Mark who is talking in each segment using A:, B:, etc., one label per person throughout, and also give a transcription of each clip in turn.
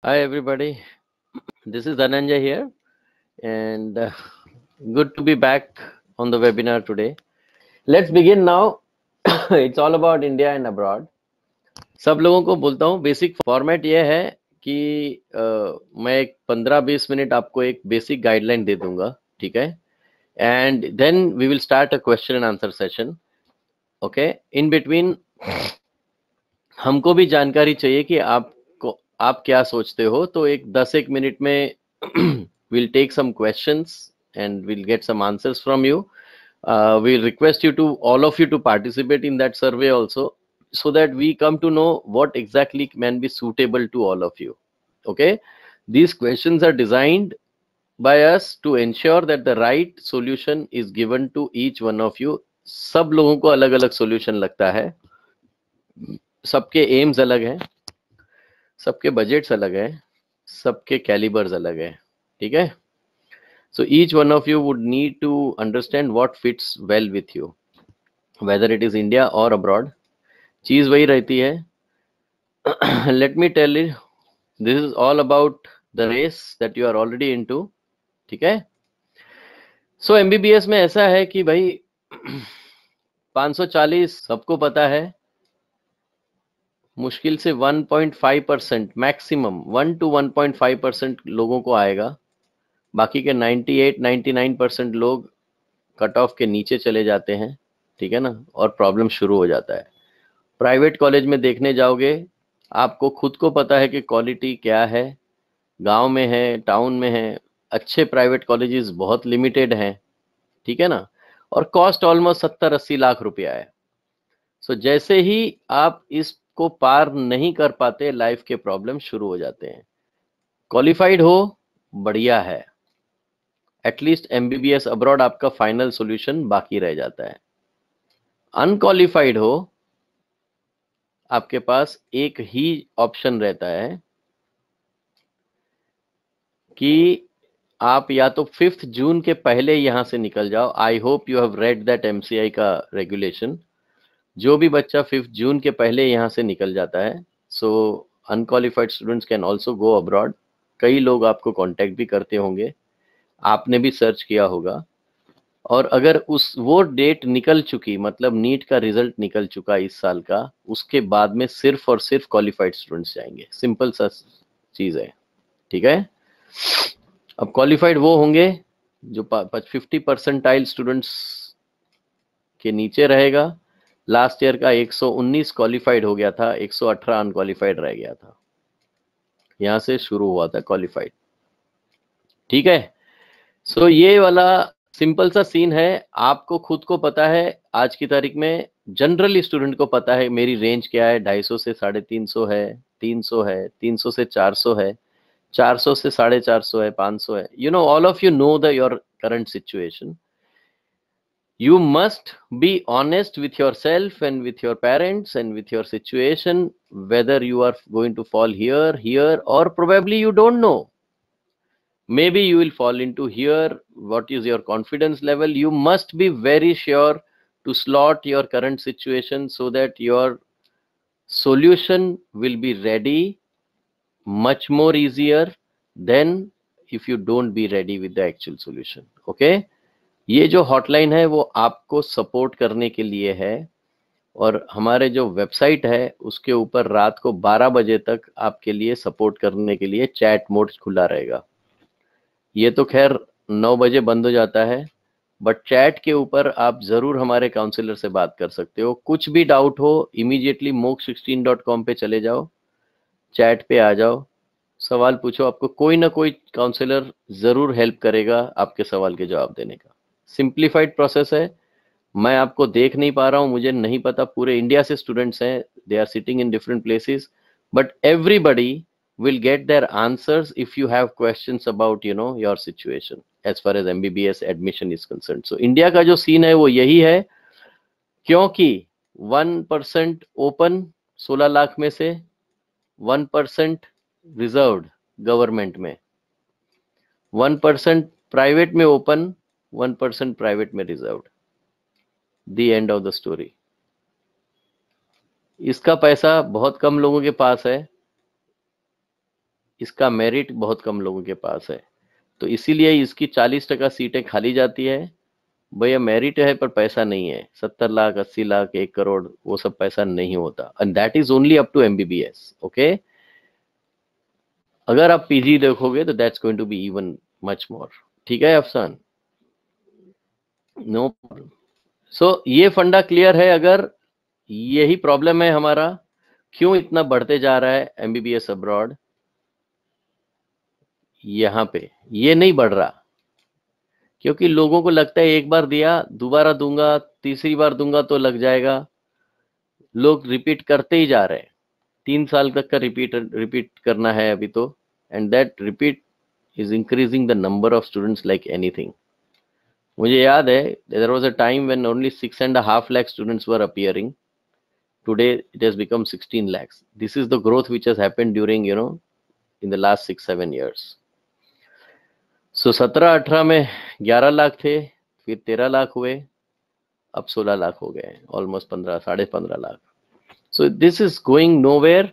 A: Hi everybody, this is Dhananjay here and good to be back on the webinar today. Let's begin now. It's all about India and abroad. सब लोगों को बोलता हूँ basic format ये है कि मैं एक 15-20 मिनट आपको एक बेसिक गाइडलाइन दे दूंगा, ठीक है? And then we will start a question and answer session. Okay, in between हमको भी जानकारी चाहिए कि आप क्या सोचते हो, तो एक 10-1 मिनट में we'll take some questions and we'll get some answers from you. We'll request all of you to participate in that survey also, so that we come to know what exactly can be suitable to all of you. Okay, these questions are designed by us to ensure that the right solution is given to each one of you. सब लोगों को अलग अलग solution लगता है, सबके AIIMS अलग हैं, सबके बजट्स अलग हैं, सबके कैलिबर्स अलग हैं, ठीक है? So each one of you would need to understand what fits well with you, whether it is India or abroad. चीज वही रहती है. Let me tell you, this is all about the race that you are already into, ठीक है? So MBBS में ऐसा है कि भाई 540 सबको पता है, मुश्किल से 1.5% मैक्सिमम 1 to 1.5% लोगों को आएगा. बाकी के 98-99% लोग कट ऑफ के नीचे चले जाते हैं, ठीक है ना, और प्रॉब्लम शुरू हो जाता है. प्राइवेट कॉलेज में देखने जाओगे, आपको खुद को पता है कि क्वालिटी क्या है, गांव में है, टाउन में है, अच्छे प्राइवेट कॉलेजेस बहुत लिमिटेड हैं, ठीक है ना, और कॉस्ट ऑलमोस्ट 70-80 लाख रुपया है. सो जैसे ही आप इसको पार नहीं कर पाते, लाइफ के प्रॉब्लम शुरू हो जाते हैं. क्वालिफाइड हो, बढ़िया है, एटलीस्ट एमबीबीएस अब्रॉड आपका फाइनल सॉल्यूशन बाकी रह जाता है. अनक्वालिफाइड हो, आपके पास एक ही ऑप्शन रहता है कि आप या तो 5 जून के पहले यहां से निकल जाओ. आई hope you have read that MCI का रेगुलेशन. जो भी बच्चा 5 जून के पहले यहां से निकल जाता है, so unqualified students can also go abroad. कई लोग आपको कांटेक्ट भी करते होंगे, आपने भी सर्च किया होगा. और अगर वो डेट निकल चुकी, मतलब नीट का रिजल्ट निकल चुका इस साल का, उसके बाद में सिर्फ और सिर्फ क्वालिफाइड स्टूडेंट्स जाएंगे. सिंपल सा चीज है, ठीक है? अब क्वालिफाइड वो होंगे जो 50% स्टूडेंट्स के नीचे रहेगा. लास्ट ईयर का 119 क्वालिफाइड हो गया था, 118 अनक्वालिफाइड रह गया था. यहां से शुरू हुआ था क्वालिफाइड, ठीक है? सो ये वाला सिंपल सा सीन है. आपको खुद को पता है, आज की तारीख में जनरली स्टूडेंट को पता है मेरी रेंज क्या है. 250 से 350 है, 300 है, 300 से 400 है, 400 से 450 है, 500 है. You know, all of you know the your current situation. You must be honest with yourself and with your parents and with your situation, whether you are going to fall here, or probably you don't know. Maybe you will fall into here. What is your confidence level? You must be very sure to slot your current situation so that your solution will be ready much more easier than if you don't be ready with the actual solution. Okay? ये जो hotline है वो आपको support करने के लिए है, और हमारे जो वेबसाइट है उसके ऊपर रात को 12 बजे तक आपके लिए सपोर्ट करने के लिए चैट मोड खुला रहेगा. ये तो खैर 9 बजे बंद हो जाता है, बट चैट के ऊपर आप जरूर हमारे काउंसलर से बात कर सकते हो. कुछ भी डाउट हो, इमीडिएटली mooc16.com पे चले जाओ, चैट पे आ जाओ, सवाल पूछो. आपको कोई ना कोई काउंसलर जरूर हेल्प करेगा आपके सवाल के जवाब देने का. सिंप्लीफाइड प्रोसेस है. मैं आपको देख नहीं पा रहा हूं, मुझे नहीं पता, पूरे इंडिया से स्टूडेंट्स हैं, they are sitting in different places, but everybody will get their answers if you have questions about your situation as far as MBBS admission is concerned. So India का जो सीन है वो यही है, क्योंकि 1% open 16 lakh में से, 1% रिजर्व्ड गवर्नमेंट में, 1% प्राइवेट में ओपन, 1% प्राइवेट में reserved. The end of the story. इसका पैसा बहुत कम लोगों के पास है. इसका मेरिट बहुत कम लोगों के पास है, तो इसीलिए इसकी 40% सीटें खाली जाती है। भैया मेरिट है पर पैसा नहीं है, 70 लाख 80 लाख 1 करोड़ वो सब पैसा नहीं होता, and that is only up to MBBS। Okay, अगर आप PG देखोगे तो that's going to be even much more. ठीक है अफसान, नो प्रॉब्लम। सो ये फंडा क्लियर है। अगर यही प्रॉब्लम है हमारा, क्यों इतना बढ़ते जा रहा है MBBS अब्रॉड, यहाँ पे ये नहीं बढ़ रहा क्योंकि लोगों को लगता है एक बार दिया दोबारा दूंगा, तीसरी बार दूंगा तो लग जाएगा। लोग रिपीट करते ही जा रहे हैं, 3 साल तक का रिपीट करना है अभी तो, and that repeat is increasing the number of students like anything. मुझे याद है there was a time when only 6.5 lakh students were appearing, today it has become 16 lakhs. This is the growth which has happened during, in the last 6-7 years. So 17-18 में 11 लाख थे, फिर 13 लाख हुए, अब 16 लाख हो गए, almost 15 lakh. So this is going nowhere.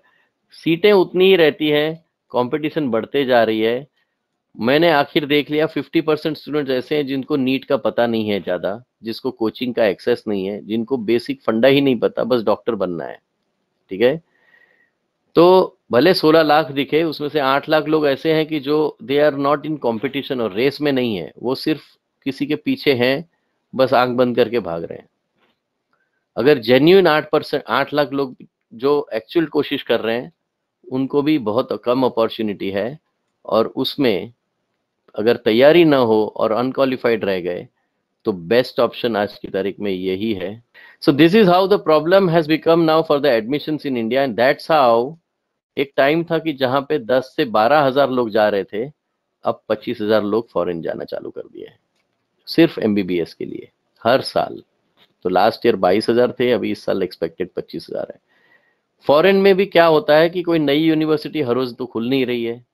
A: सीटें उतनी ही रहती है, कंपटीशन बढ़ते जा रही है। मैंने आखिर देख लिया 50% स्टूडेंट्स ऐसे हैं जिनको नीट का पता नहीं है ज्यादा, जिसको कोचिंग का एक्सेस नहीं है, जिनको बेसिक फंडा ही नहीं पता, बस डॉक्टर बनना है। ठीक है, तो भले 16 लाख दिखे, उसमें से 8 लाख लोग ऐसे हैं कि जो they are not in competition और रेस में नहीं है, वो सिर्फ किसी के पीछे हैं, बस आंख बंद करके भाग रहे हैं। अगर जेन्युइन 8 लाख लोग जो एक्चुअल कोशिश कर रहे हैं, उनको भी बहुत कम अपॉर्चुनिटी है, और उसमें अगर तैयारी ना हो और अनक्वालिफाइड रह गए तो बेस्ट ऑप्शन आज की तारीख में यही है। सो this is how the problem has become now for the admissions in India, and that's how एक टाइम था कि जहां पे 10 से 12 हजार लोग जा रहे थे, अब 25,000 लोग फॉरेन जाना चालू कर दिए हैं सिर्फ MBBS के लिए हर साल। तो लास्ट ईयर 22,000 थे, अभी इस साल एक्सपेक्टेड 25,000 है। फॉरेन में भी क्या होता है कि कोई नई यूनिवर्सिटी हर रोज तो खुल नहीं रही है,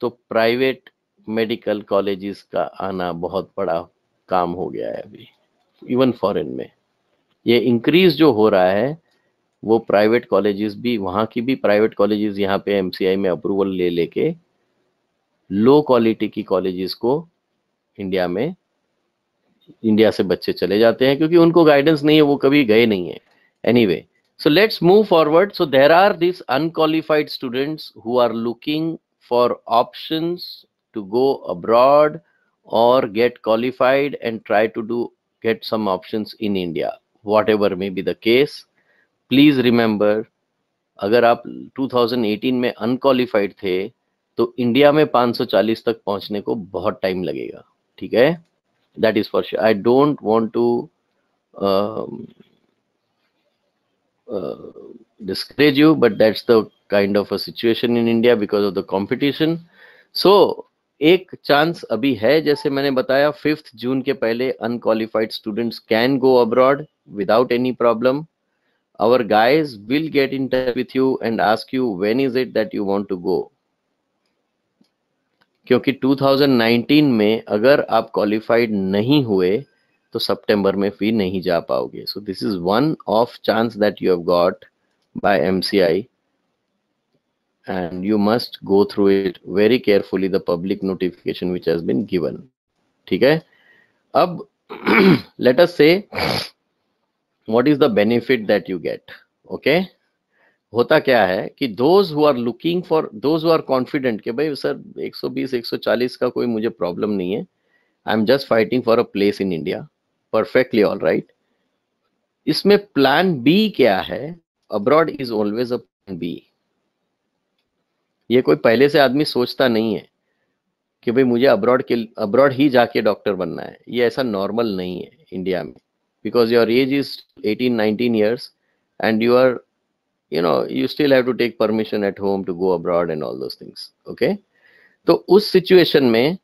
A: तो प्राइवेट मेडिकल कॉलेजेस का आना बहुत बड़ा काम हो गया है अभी। इवन फॉरेन में ये इंक्रीज जो हो रहा है, वो प्राइवेट कॉलेजेस भी, वहाँ की भी प्राइवेट कॉलेजेस यहाँ पे MCI में अप्रूवल ले लेके लो क्वालिटी की कॉलेजेस को इंडिया से बच्चे चले जाते हैं, क्योंकि उनको गाइडेंस नहीं है, वो कभी गए नहीं है। Anyway, so let's move forward. So there are these unqualified students who are looking for options to go abroad or get qualified and try to get some options in India, whatever may be the case. Please remember, अगर आप 2018 में unqualified थे तो India में 540 तक पहुंचने को बहुत टाइम लगेगा। ठीक है, that is for sure. I don't want to discourage you, but that's the kind of a situation in India because of the competition. So एक चांस अभी है, जैसे मैंने बताया 5th जून के पहले unqualified students can go abroad without any problem. Our guys will get in touch with you and ask you when is it that you want to go, क्योंकि 2019 में अगर आप क्वालिफाइड नहीं हुए तो सितंबर में भी नहीं जा पाओगे। So this is one of chance that you have got by MCI, and you must go through it very carefully, the public notification which has been given. ठीक है, अब let us say what is the benefit that you get. Okay, होता क्या है कि those who are looking for, those who are confident कि भाई sir 120 140 का कोई मुझे प्रॉब्लम नहीं है, I am just fighting for a place in India, perfectly all right. इसमें प्लान बी क्या है? Abroad is always a plan B. ये कोई पहले से आदमी सोचता नहीं है कि भाई मुझे अब्रॉड ही जाके डॉक्टर बनना है, ये ऐसा नॉर्मल नहीं है इंडिया में, because your age is 18-19 years and you are, you still have to take permission at home to go abroad and all those things. Okay, तो उस सिचुएशन में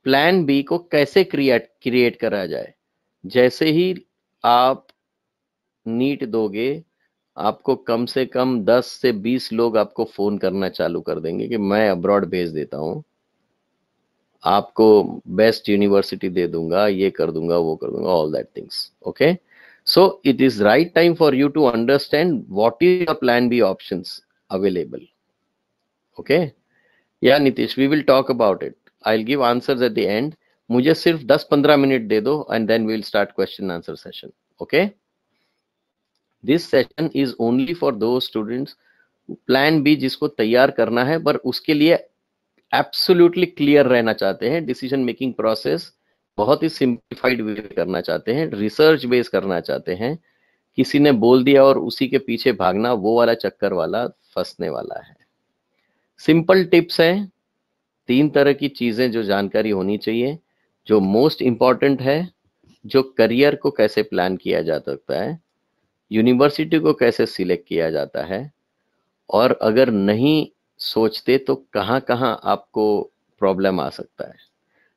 A: प्लान बी को कैसे क्रिएट करा जाए? जैसे ही आप नीट दोगे, आपको कम से कम 10 से 20 लोग आपको फोन करना चालू कर देंगे कि मैं अब्रॉड भेज देता हूं, आपको बेस्ट यूनिवर्सिटी दे दूंगा, ये कर दूंगा, वो कर दूंगा, all that things. Okay, so it is right time for you to understand what is your plan B options available. Okay या Nitish, we will talk about it, I will give answers at the end, मुझे सिर्फ 10-15 minute दे दो and then we will start question answer session. Okay, this session is only for दो students plan B जिसको तैयार करना है, पर उसके लिए एब्सोल्युटली क्लियर रहना चाहते हैं, डिसीजन मेकिंग प्रोसेस बहुत ही सिंप्लीफाइड वे करना चाहते हैं, रिसर्च बेस करना चाहते हैं. किसी ने बोल दिया और उसी के पीछे भागना, वो वाला चक्कर वाला फंसने वाला है. सिंपल टिप्स हैं, 3 तरह की चीजें जो जानकारी होनी चाहिए. जो मोस्ट इंपॉर्टेंट है, जो करियर को कैसे प्लान किया जा सकता है, यूनिवर्सिटी को कैसे सिलेक्ट किया जाता है, और अगर नहीं सोचते तो कहाँ कहाँ आपको प्रॉब्लम आ सकता है.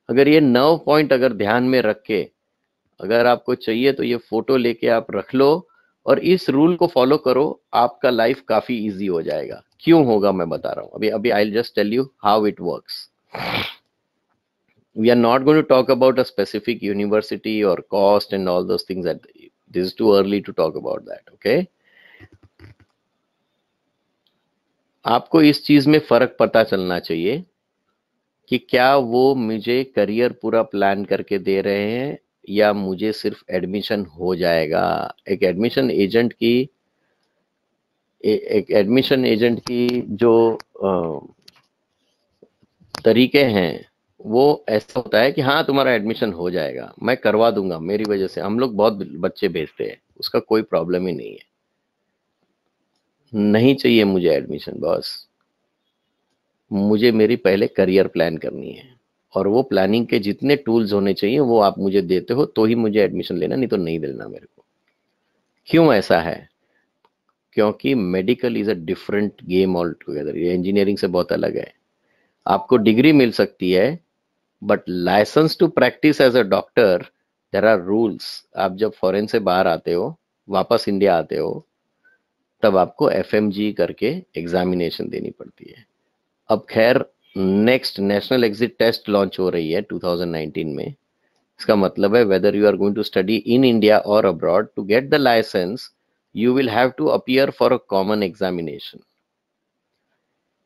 A: अगर ये 9 पॉइंट अगर ध्यान में रख के अगर आपको चाहिए तो ये फोटो लेके आप रख लो और इस रूल को फॉलो करो, आपका लाइफ काफी इजी हो जाएगा. क्यों होगा मैं बता रहा हूँ. अभी I will just tell you how it works. We are not going to talk about a specific university or cost and all those things. That this is too early to talk about that. Okay, आपको इस चीज में फर्क पता चलना चाहिए कि क्या वो मुझे करियर पूरा प्लान करके दे रहे हैं या मुझे सिर्फ एडमिशन हो जाएगा. एक एडमिशन एडमिशन एजेंट की जो तरीके हैं वो ऐसा होता है कि हाँ तुम्हारा एडमिशन हो जाएगा, मैं करवा दूंगा, मेरी वजह से. हम लोग बहुत बच्चे भेजते हैं, उसका कोई प्रॉब्लम ही नहीं है. नहीं चाहिए मुझे एडमिशन, बॉस मुझे मेरी पहले करियर प्लान करनी है, और वो प्लानिंग के जितने टूल्स होने चाहिए वो आप मुझे देते हो तो ही मुझे एडमिशन लेना, नहीं तो नहीं लेना मेरे को. क्यों ऐसा है? क्योंकि medical is a different game all together. ये इंजीनियरिंग से बहुत अलग है. आपको डिग्री मिल सकती है, but license to practice as a doctor there are rules. आप जब फॉरेन से बाहर आते हो, वापस इंडिया आते हो, तब आपको एफएमजी करके एग्जामिनेशन देनी पड़ती है. अब खैर next national exit test launch हो रही है 2019 में. इसका मतलब है whether you are going to study in India और abroad, to get the license you will have to appear for a common examination.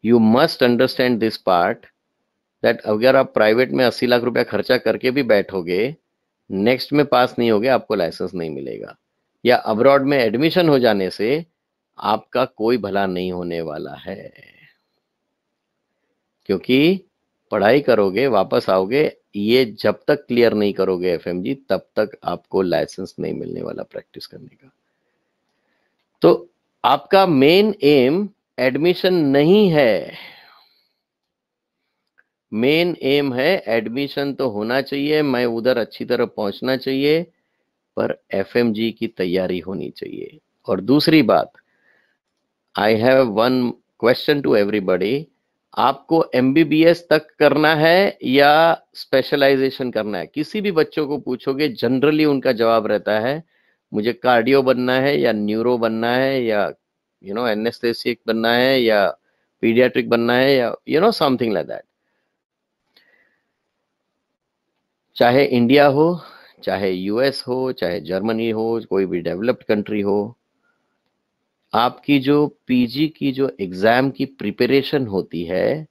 A: You must understand this part that अगर आप प्राइवेट में 80 लाख रुपया खर्चा करके भी बैठोगे, नेक्स्ट में पास नहीं होगे, आपको लाइसेंस नहीं मिलेगा. या अब्रॉड में एडमिशन हो जाने से आपका कोई भला नहीं होने वाला है, क्योंकि पढ़ाई करोगे वापस आओगे, ये जब तक क्लियर नहीं करोगे एफएमजी, तब तक आपको लाइसेंस नहीं मिलने वाला प्रैक्टिस करने का. तो आपका मेन एम एडमिशन नहीं है. मेन एम है एडमिशन तो होना चाहिए, मैं उधर अच्छी तरह पहुंचना चाहिए, पर एफएमजी की तैयारी होनी चाहिए. और दूसरी बात, I have one question to everybody. आपको एमबीबीएस तक करना है या स्पेशलाइजेशन करना है? किसी भी बच्चों को पूछोगे, जनरली उनका जवाब रहता है मुझे कार्डियो बनना है या न्यूरो बनना है या एनेस्थेसिक बनना है या पीडियाट्रिक बनना है या समथिंग लाइक दैट. चाहे इंडिया हो, चाहे यूएस हो, चाहे जर्मनी हो, कोई भी डेवलप्ड कंट्री हो, आपकी जो पीजी की जो एग्जाम की प्रिपरेशन होती है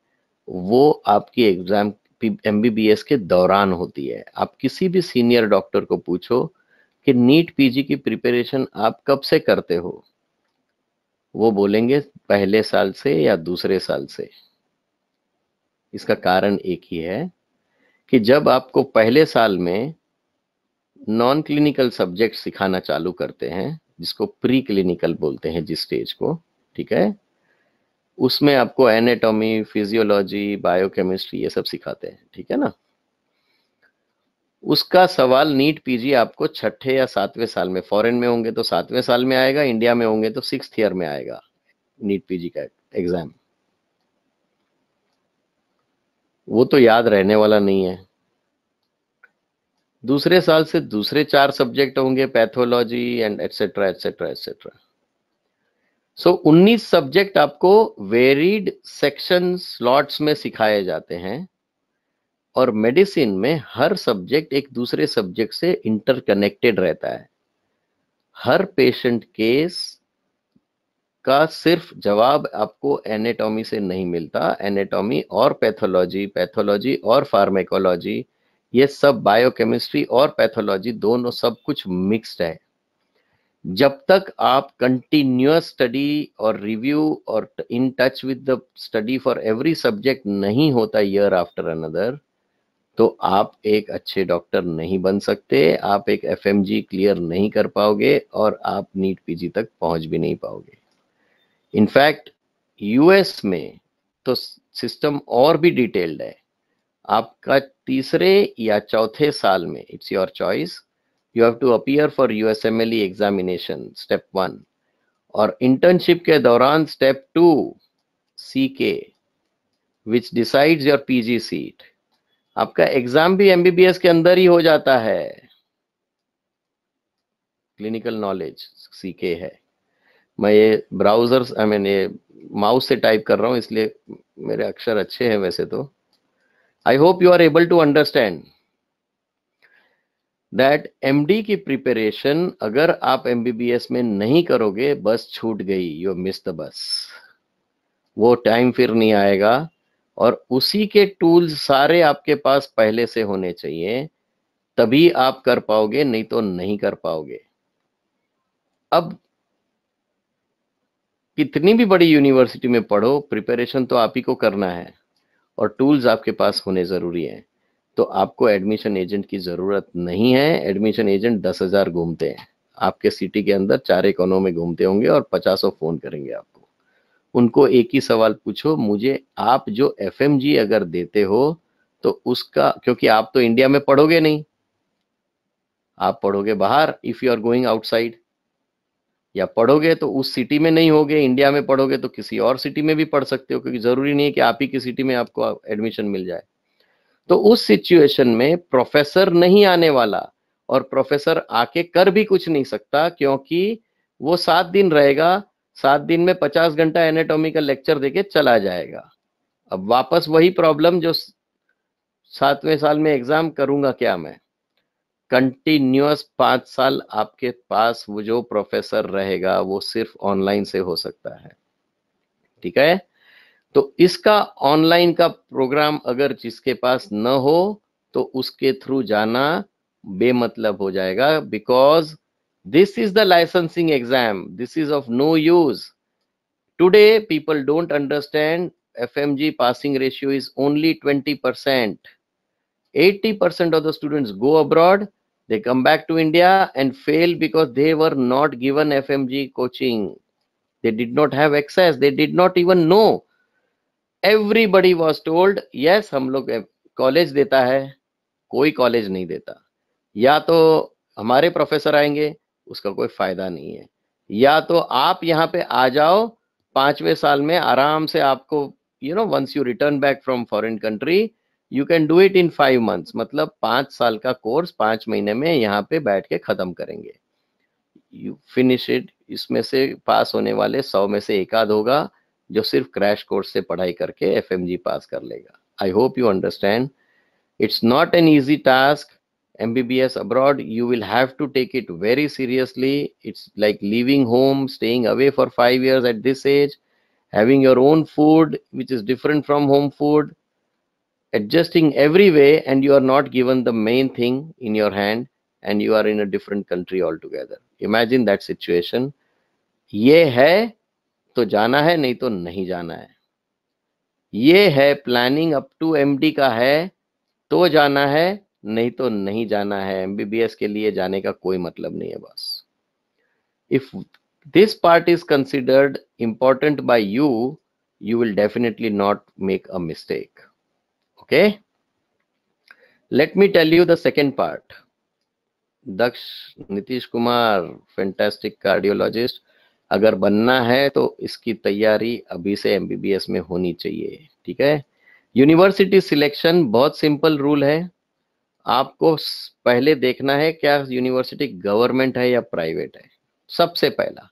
A: वो आपकी एग्जाम एमबीबीएस के दौरान होती है. आप किसी भी सीनियर डॉक्टर को पूछो कि नीट पीजी की प्रिपरेशन आप कब से करते हो, वो बोलेंगे पहले साल से या दूसरे साल से. इसका कारण एक ही है कि जब आपको पहले साल में नॉन क्लिनिकल सब्जेक्ट सिखाना चालू करते हैं, जिसको प्री क्लिनिकल बोलते हैं जिस स्टेज को, ठीक है, उसमें आपको एनाटॉमी, फिजियोलॉजी, बायोकेमिस्ट्री ये सब सिखाते हैं, ठीक है ना. उसका सवाल नीट पीजी आपको 6ठे या 7वें साल में, फॉरेन में होंगे तो 7वें साल में आएगा, इंडिया में होंगे तो 6th ईयर में आएगा नीट पीजी का एग्जाम. वो तो याद रहने वाला नहीं है. दूसरे साल से दूसरे 4 सब्जेक्ट होंगे, pathology and etcetera etcetera etcetera. So 19 subject आपको वेरिड सेक्शन स्लॉट्स में सिखाए जाते हैं, और मेडिसिन में हर सब्जेक्ट एक दूसरे सब्जेक्ट से इंटरकनेक्टेड रहता है. हर पेशेंट केस का सिर्फ जवाब आपको एनाटॉमी से नहीं मिलता। एनाटॉमी और पैथोलॉजी, पैथोलॉजी और फार्मेकोलॉजी, ये सब बायोकेमिस्ट्री और पैथोलॉजी दोनों सब कुछ मिक्स्ड है। जब तक आप कंटिन्यूअस स्टडी और रिव्यू और in touch with the study for every subject नहीं होता ईयर आफ्टर अनदर, तो आप एक अच्छे डॉक्टर नहीं बन सकते, आप एक एफएमजी क्लियर नहीं कर पाओगे और आप नीट पीजी तक पहुंच भी नहीं पाओगे। इनफैक्ट यूएस में तो सिस्टम और भी डिटेल्ड है। आपका तीसरे या चौथे साल में, it's your choice, you have to appear for USMLE examination step 1, और इंटर्नशिप के दौरान step 2 CK which decides your PG seat. आपका एग्जाम भी एमबीबीएस के अंदर ही हो जाता है। क्लिनिकल नॉलेज सीके है। मैं ये ब्राउजर्स ये माउस से टाइप कर रहा हूं, इसलिए मेरे अक्षर अच्छे हैं वैसे तो। I hope you are able to understand that MD की प्रिपरेशन अगर आप एमबीबीएस में नहीं करोगे, बस छूट गई, यू मिस द बस। वो टाइम फिर नहीं आएगा, और उसी के टूल्स सारे आपके पास पहले से होने चाहिए, तभी आप कर पाओगे, नहीं तो नहीं कर पाओगे। अब कितनी भी बड़ी यूनिवर्सिटी में पढ़ो, प्रिपरेशन तो आप ही को करना है और टूल्स आपके पास होने जरूरी है। तो आपको एडमिशन एजेंट की जरूरत नहीं है। एडमिशन एजेंट 10,000 घूमते हैं आपके सिटी के अंदर, 4 कोनों में घूमते होंगे और 50 फोन करेंगे आपको। उनको एक ही सवाल पूछो, मुझे आप जो एफएमजी अगर देते हो तो उसका, क्योंकि आप तो इंडिया में पढ़ोगे नहीं, आप पढ़ोगे बाहर, if you are going outside, या पढ़ोगे तो उस सिटी में नहीं होगे, इंडिया में पढ़ोगे तो किसी और सिटी में भी पढ़ सकते हो, क्योंकि जरूरी नहीं है कि आप ही की सिटी में आपको एडमिशन मिल जाए। तो उस सिचुएशन में प्रोफेसर नहीं आने वाला, और प्रोफेसर आके कर भी कुछ नहीं सकता, क्योंकि वो 7 दिन रहेगा, 7 दिन में 50 घंटा एनाटॉमी का लेक्चर देके चला जाएगा। अब वापस वही प्रॉब्लम, जो 7वें साल में एग्जाम करूंगा क्या मैं? कंटिन्यूअस 5 साल आपके पास वो जो प्रोफेसर रहेगा वो सिर्फ ऑनलाइन से हो सकता है। ठीक है, तो इसका ऑनलाइन का प्रोग्राम अगर जिसके पास न हो तो उसके थ्रू जाना बेमतलब हो जाएगा, because this is the licensing exam, this is of no use. Today people don't understand FMG passing ratio is only 20%. 80% of the students go abroad, they come back to India and fail because they were not given FMG coaching. They did not have access, they did not even know. Everybody was told, yes हम लोग college देता है, कोई college नहीं देता। या तो हमारे प्रोफेसर आएंगे, उसका कोई फायदा नहीं है, या तो आप यहाँ पे आ जाओ 5वें साल में आराम से, आपको once you return back from foreign country you can do it in 5 months, मतलब 5 साल का कोर्स 5 महीने में यहाँ पे बैठ के खत्म करेंगे, यू फिनिश इट। इसमें से पास होने वाले 100 में से एक आध होगा जो सिर्फ क्रैश कोर्स से पढ़ाई करके एफएमजी पास कर लेगा। आई hope you understand, it's not an easy task. MBBS abroad, you will have to take it very seriously. It's like leaving home, staying away for 5 years at this age, having your own food which is different from home food, adjusting every way, and you are not given the main thing in your hand, and you are in a different country altogether. Imagine that situation. ये है तो जाना है, नहीं तो नहीं जाना है। ये है प्लानिंग अप टू एमडी का है तो जाना है, नहीं तो नहीं जाना है। एमबीबीएस के लिए जाने का कोई मतलब नहीं है बस। If this part is considered important by you, you will definitely not make a mistake. Okay, let me tell you the second part. Daksh Nitish Kumar, fantastic cardiologist, अगर बनना है तो इसकी तैयारी अभी से एमबीबीएस में होनी चाहिए। ठीक है, यूनिवर्सिटी सिलेक्शन बहुत सिंपल रूल है। आपको पहले देखना है क्या यूनिवर्सिटी गवर्नमेंट है या प्राइवेट है। सबसे पहला,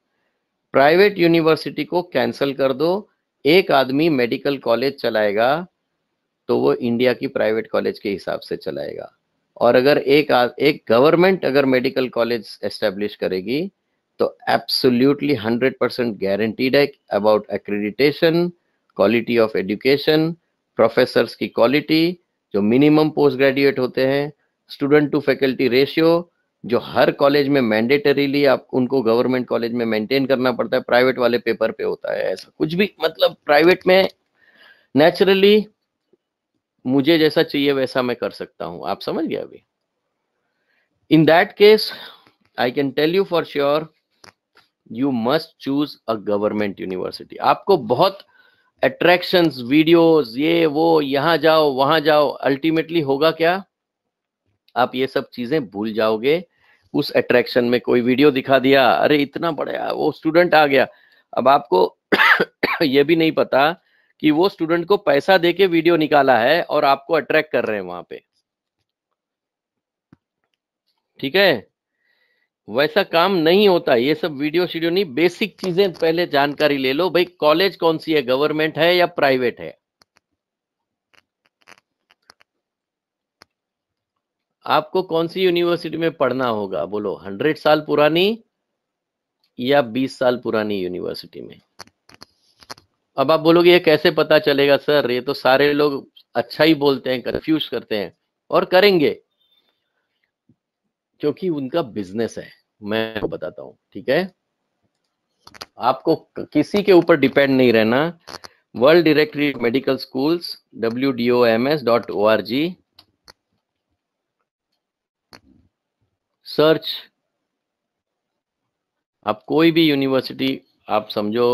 A: प्राइवेट यूनिवर्सिटी को कैंसिल कर दो। एक आदमी मेडिकल कॉलेज चलाएगा तो वो इंडिया की प्राइवेट कॉलेज के हिसाब से चलाएगा, और अगर एक गवर्नमेंट अगर मेडिकल कॉलेज एस्टेब्लिश करेगी तो एब्सोल्युटली 100% गारंटीड है about accreditation, quality of education, professors की क्वालिटी, जो मिनिमम पोस्ट ग्रेजुएट होते हैं, स्टूडेंट टू फैकल्टी रेशियो जो हर कॉलेज में मैंडेटरीली आप उनको गवर्नमेंट कॉलेज में मेंटेन करना पड़ता है, प्राइवेट वाले पेपर पे होता है। ऐसा कुछ भी, मतलब प्राइवेट में नेचुरली मुझे जैसा चाहिए वैसा मैं कर सकता हूं। आप समझ गए अभी? In that case I can tell you for sure you must choose a government university. आपको बहुत अट्रैक्शंस, वीडियोस, ये वो, यहां जाओ वहां जाओ, अल्टीमेटली होगा क्या? आप ये सब चीजें भूल जाओगे। उस अट्रैक्शन में कोई वीडियो दिखा दिया, अरे इतना बड़ा वो स्टूडेंट आ गया, अब आपको ये भी नहीं पता कि वो स्टूडेंट को पैसा देके वीडियो निकाला है और आपको अट्रैक्ट कर रहे हैं वहां पे। ठीक है, वैसा काम नहीं होता। ये सब वीडियो शीडियो नहीं, बेसिक चीजें पहले जानकारी ले लो भाई। कॉलेज कौन सी है, गवर्नमेंट है या प्राइवेट है? आपको कौन सी यूनिवर्सिटी में पढ़ना होगा, बोलो? 100 साल पुरानी या 20 साल पुरानी यूनिवर्सिटी में? अब आप बोलोगे ये कैसे पता चलेगा सर, ये तो सारे लोग अच्छा ही बोलते हैं, कंफ्यूज करते हैं, और करेंगे क्योंकि उनका बिजनेस है। मैं आपको बताता हूं, ठीक है? आपको किसी के ऊपर डिपेंड नहीं रहना। World directory medical schools wdoms.org, search. आप कोई भी यूनिवर्सिटी, आप समझो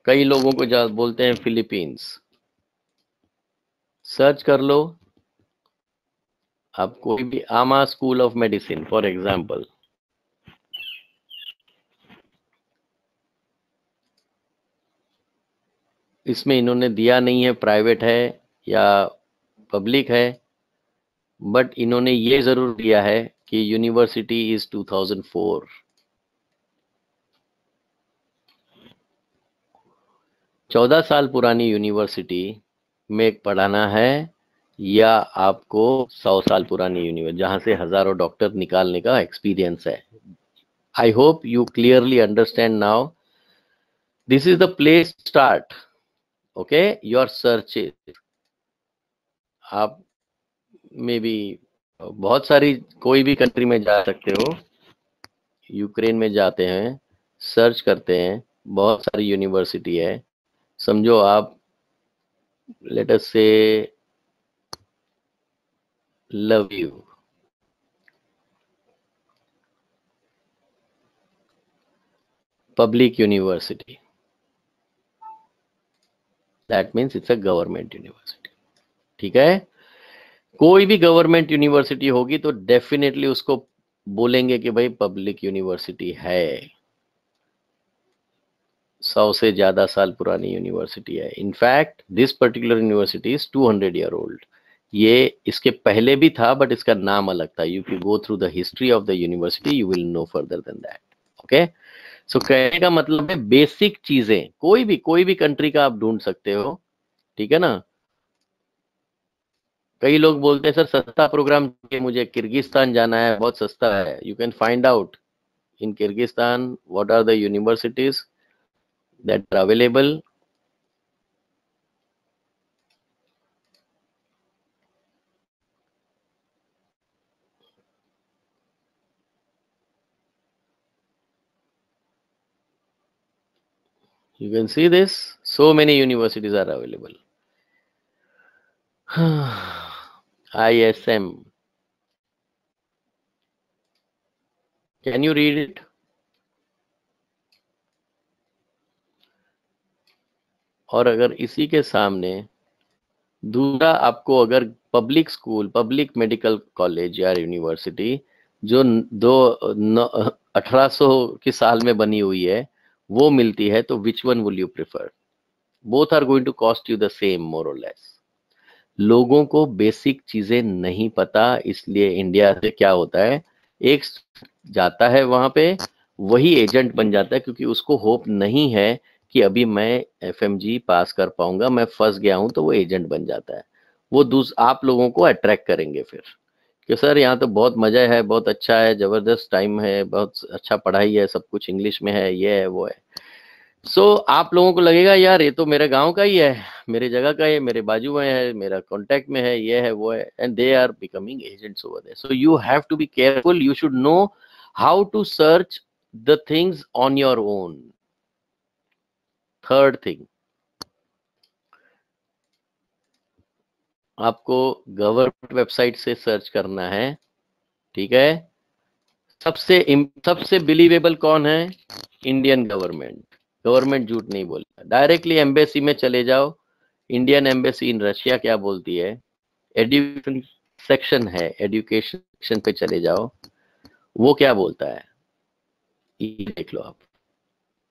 A: कई लोगों को बोलते हैं फिलीपींस, सर्च कर लो। आप कोई भी आमा school of medicine for example, इसमें इन्होंने दिया नहीं है प्राइवेट है या पब्लिक है, बट इन्होंने ये जरूर दिया है कि यूनिवर्सिटी इज 2004। 14 साल पुरानी यूनिवर्सिटी में पढ़ाना है या आपको 100 साल पुरानी यूनिवर्सिटी जहां से हजारों डॉक्टर निकालने का एक्सपीरियंस है? I hope you clearly understand now. This is the place start, okay, your searches. आप में भी बहुत सारी, कोई भी कंट्री में जा सकते हो, यूक्रेन में जाते हैं, सर्च करते हैं, बहुत सारी यूनिवर्सिटी है। समझो आप, लेट अस से love you, public university, that means it's a government university. ठीक है, कोई भी गवर्नमेंट यूनिवर्सिटी होगी तो डेफिनेटली उसको बोलेंगे कि भाई पब्लिक यूनिवर्सिटी है। 100 से ज्यादा साल पुरानी यूनिवर्सिटी है। In fact this particular university is 200 year old. ये इसके पहले भी था बट इसका नाम अलग था। You can go through the history of the university, you will know further than that. Okay, so कहने का मतलब है बेसिक चीजें कोई भी कंट्री का आप ढूंढ सकते हो। ठीक है ना? कई लोग बोलते हैं सर सस्ता प्रोग्राम चाहिए मुझे, किर्गिस्तान जाना है, बहुत सस्ता है। You can find out in Kyrgyzstan what are the universities that are available. You can see this, so many universities are available. ISM, can you read it? और अगर इसी के सामने दूसरा आपको, अगर public school, public medical college या university जो 1800 की साल में बनी हुई है वो मिलती है, तो which one will you prefer? Both are going to cost you the same more और लेस। लोगों को बेसिक चीजें नहीं पता, इसलिए इंडिया से क्या होता है, एक जाता है वहां पे, वही एजेंट बन जाता है, क्योंकि उसको होप नहीं है कि अभी मैं एफएमजी पास कर पाऊंगा, मैं फंस गया हूं, तो वो एजेंट बन जाता है। वो आप लोगों को अट्रैक्ट करेंगे फिर, कि सर यहाँ तो बहुत मजा है, बहुत अच्छा है, जबरदस्त टाइम है, बहुत अच्छा पढ़ाई है, सब कुछ इंग्लिश में है, ये है वो है। आप लोगों को लगेगा यार ये तो मेरे गांव का ही है, मेरे जगह का है, मेरे बाजू में है, मेरा कांटेक्ट में है, ये है वो है, and they are becoming agents over there. So you have to be careful, you should know how to search the things on your own. Third thing, आपको गवर्नमेंट वेबसाइट से सर्च करना है, ठीक है। सबसे बिलीवेबल कौन है? Indian government. गवर्नमेंट झूठ नहीं बोलता। डायरेक्टली एम्बेसी में चले जाओ, इंडियन एम्बेसी इन रशिया क्या बोलती है, एजुकेशन सेक्शन है, एजुकेशन सेक्शन पे चले जाओ, वो क्या बोलता है ये देख लो आप।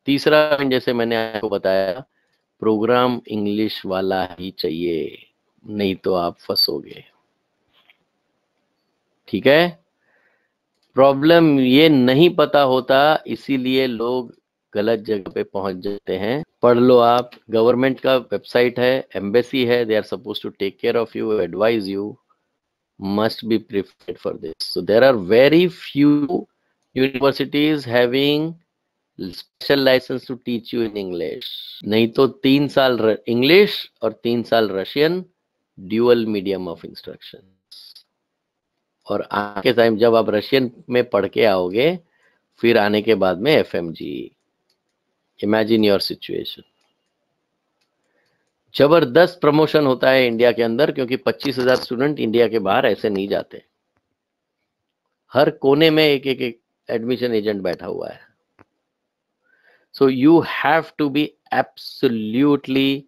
A: तीसरा, जैसे मैंने आपको बताया, प्रोग्राम इंग्लिश वाला ही चाहिए, नहीं तो आप फंसोगे, ठीक है। प्रॉब्लम ये नहीं पता होता, इसीलिए लोग गलत जगह पे पहुंच जाते हैं। पढ़ लो आप, गवर्नमेंट का वेबसाइट है, एम्बेसी है, they are suppose to take care of you, advise you, must be prepared for this. So there are very few universities having special license to teach you in English. नहीं तो 3 साल English और 3 साल Russian, dual medium of instruction. और आगे time जब आप Russian में पढ़ के आओगे, फिर आने के बाद में एफएमजी। Imagine your situation. जबरदस्त प्रमोशन होता है इंडिया के अंदर, क्योंकि 25,000 स्टूडेंट इंडिया के बाहर ऐसे नहीं जाते। हर कोने में एक एक एडमिशन एजेंट बैठा हुआ है। So you have to be absolutely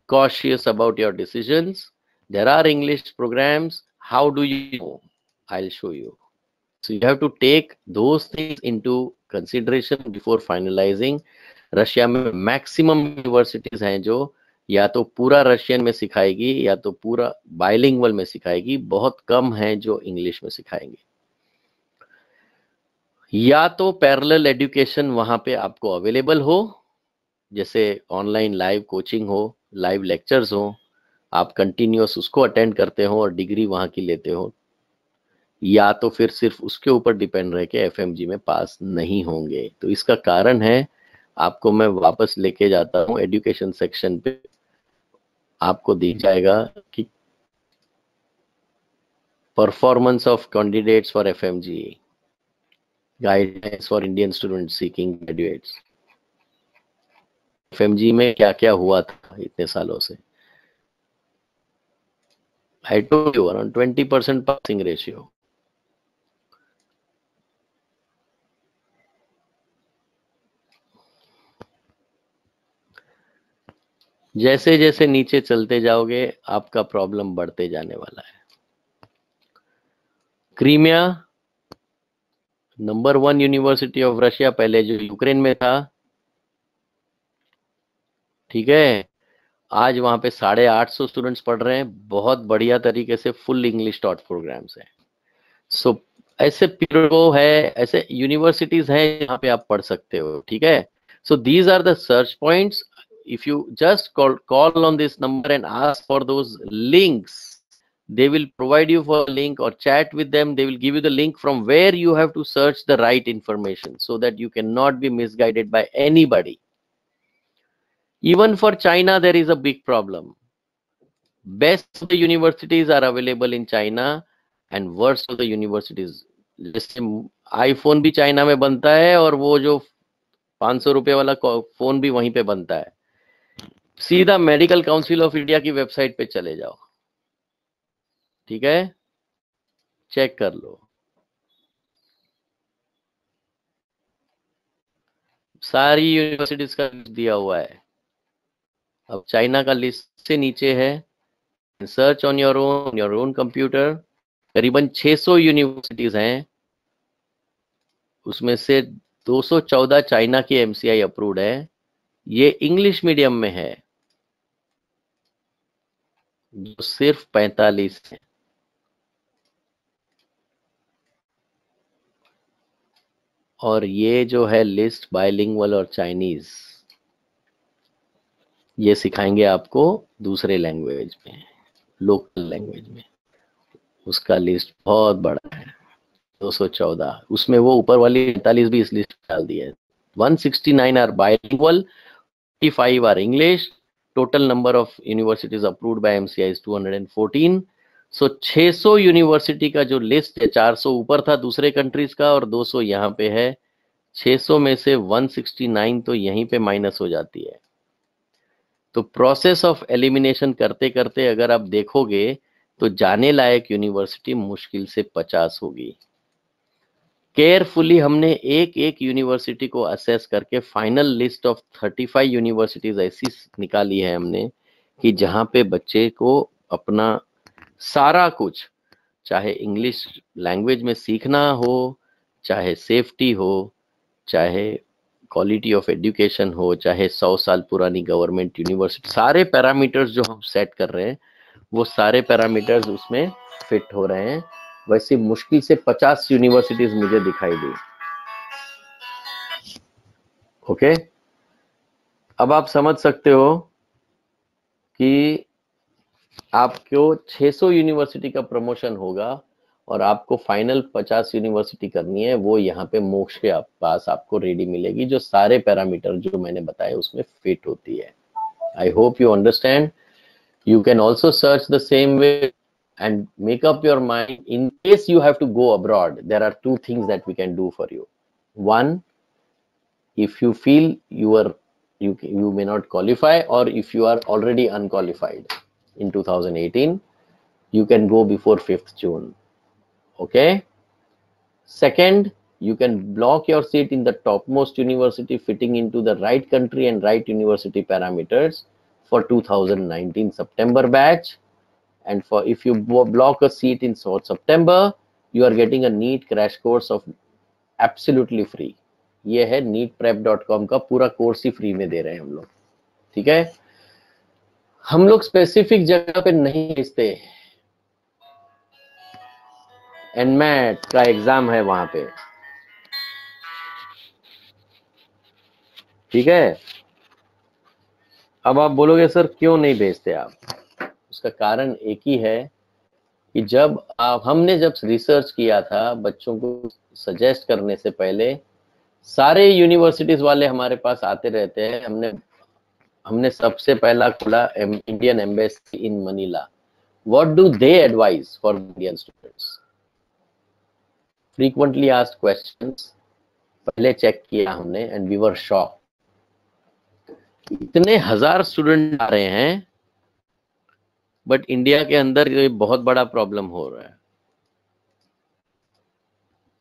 A: cautious about your decisions. There are English programs. How do you know? I'll show you. So you have to take those things into consideration before finalizing. Russia में maximum universities हैं जो या तो पूरा Russian में सिखाएगी या तो पूरा बाइलिंगुअल में सिखाएगी, बहुत कम हैं जो इंग्लिश में सिखाएंगे। या तो पैरेलल एजुकेशन वहां पे आपको अवेलेबल हो, जैसे ऑनलाइन लाइव कोचिंग हो, लाइव लेक्चर्स हो, आप कंटिन्यूअस उसको अटेंड करते हो और डिग्री वहां की लेते हो, या तो फिर सिर्फ उसके ऊपर डिपेंड रह के एफएमजी में पास नहीं होंगे। तो इसका कारण है, आपको मैं वापस लेके जाता हूँ एजुकेशन सेक्शन पे, आपको दिख जाएगा कि performance of candidates for FMG, guidelines for Indian students seeking graduates. FMG में क्या क्या हुआ था इतने सालों से। I told you around 20% passing ratio. जैसे जैसे नीचे चलते जाओगे आपका प्रॉब्लम बढ़ते जाने वाला है। Crimea number 1 university of Russia, पहले जो यूक्रेन में था, ठीक है, आज वहां पे 850 स्टूडेंट्स पढ़ रहे हैं, बहुत बढ़िया तरीके से फुल इंग्लिश टॉट प्रोग्राम्स हैं। सो ऐसे पीरो है, ऐसे यूनिवर्सिटीज हैं जहाँ पे आप पढ़ सकते हो, ठीक है। So these are the search points. If you just call on this number and ask for those links, they will provide you for a link, or chat with them, they will give you the link from where you have to search the right information, so that you cannot be misguided by anybody. Even for China there is a big problem. Best of the universities are available in China and worst of the universities, जैसे iPhone भी China में बनता है और वो जो 500 रुपए वाला फोन भी वहीं पे बनता है। सीधा मेडिकल काउंसिल ऑफ इंडिया की वेबसाइट पे चले जाओ, ठीक है, चेक कर लो, सारी यूनिवर्सिटीज का दिया हुआ है। अब चाइना का लिस्ट से नीचे है, search on your own computer. करीबन 600 यूनिवर्सिटीज हैं, उसमें से 214 चाइना की एमसीआई अप्रूव्ड है, ये इंग्लिश मीडियम में है, जो सिर्फ 45 है। और ये जो है लिस्ट बाइलिंगुअल और चाइनीज, ये सिखाएंगे आपको दूसरे लैंग्वेज में, लोकल लैंग्वेज में। उसका लिस्ट बहुत बड़ा है, 214। उसमें वो ऊपर वाली 45 भी इस लिस्ट में डाल दी है। 169 are bilingual, 55 are English. Total number of universities approved by MCI is 214। सो 600 यूनिवर्सिटी का जो लिस्ट है, 400 ऊपर था दूसरे कंट्रीज का और 200 यहाँ पे है। 600 में से 169 तो यहीं पे माइनस हो जाती है। तो प्रोसेस ऑफ एलिमिनेशन करते करते अगर आप देखोगे तो जाने लायक यूनिवर्सिटी मुश्किल से 50 होगी। केयरफुली हमने एक एक यूनिवर्सिटी को असेस करके फाइनल लिस्ट ऑफ 35 यूनिवर्सिटीज ऐसी निकाली है हमने कि जहां पे बच्चे को अपना सारा कुछ, चाहे इंग्लिश लैंग्वेज में सीखना हो, चाहे सेफ्टी हो, चाहे क्वालिटी ऑफ एजुकेशन हो, चाहे 100 साल पुरानी गवर्नमेंट यूनिवर्सिटी, सारे पैरामीटर्स जो हम सेट कर रहे हैं वो सारे पैरामीटर्स उसमें फिट हो रहे हैं। वैसे मुश्किल से 50 यूनिवर्सिटीज मुझे दिखाई दी। ओके, अब आप समझ सकते हो कि आपको 600 यूनिवर्सिटी का प्रमोशन होगा और आपको फाइनल 50 यूनिवर्सिटी करनी है। वो यहाँ पे मोक्ष के पास आपको रेडी मिलेगी जो सारे पैरामीटर जो मैंने बताए उसमें फिट होती है। I hope you understand. You can also search the same way and make up your mind. In case you have to go abroad, there are two things that we can do for you. One, if you feel you may not qualify, or if you are already unqualified in 2018, you can go before 5th June. Okay. Second, you can block your seat in the topmost university fitting into the right country and right university parameters for 2019 September batch. And for if you block a seat in September, you are getting a NEET crash course of absolutely free. ये है neetprep.com का पूरा course ही free में दे रहे हैं हम लोग। ठीक है, हम लोग स्पेसिफिक जगह पे नहीं भेजते। एनमैट का एग्जाम है वहां पे, ठीक है। अब आप बोलोगे सर क्यों नहीं भेजते आप? उसका कारण एक ही है कि हमने जब रिसर्च किया था बच्चों को सजेस्ट करने से पहले, सारे यूनिवर्सिटीज वाले हमारे पास आते रहते हैं। हमने सबसे पहला खुला Indian embassy in Manila. What do they advise for Indian students? Frequently asked questions पहले चेक किया हमने एंड वी वर शॉक्ड। इतने हजार स्टूडेंट आ रहे हैं बट इंडिया के अंदर ये बहुत बड़ा प्रॉब्लम हो रहा है।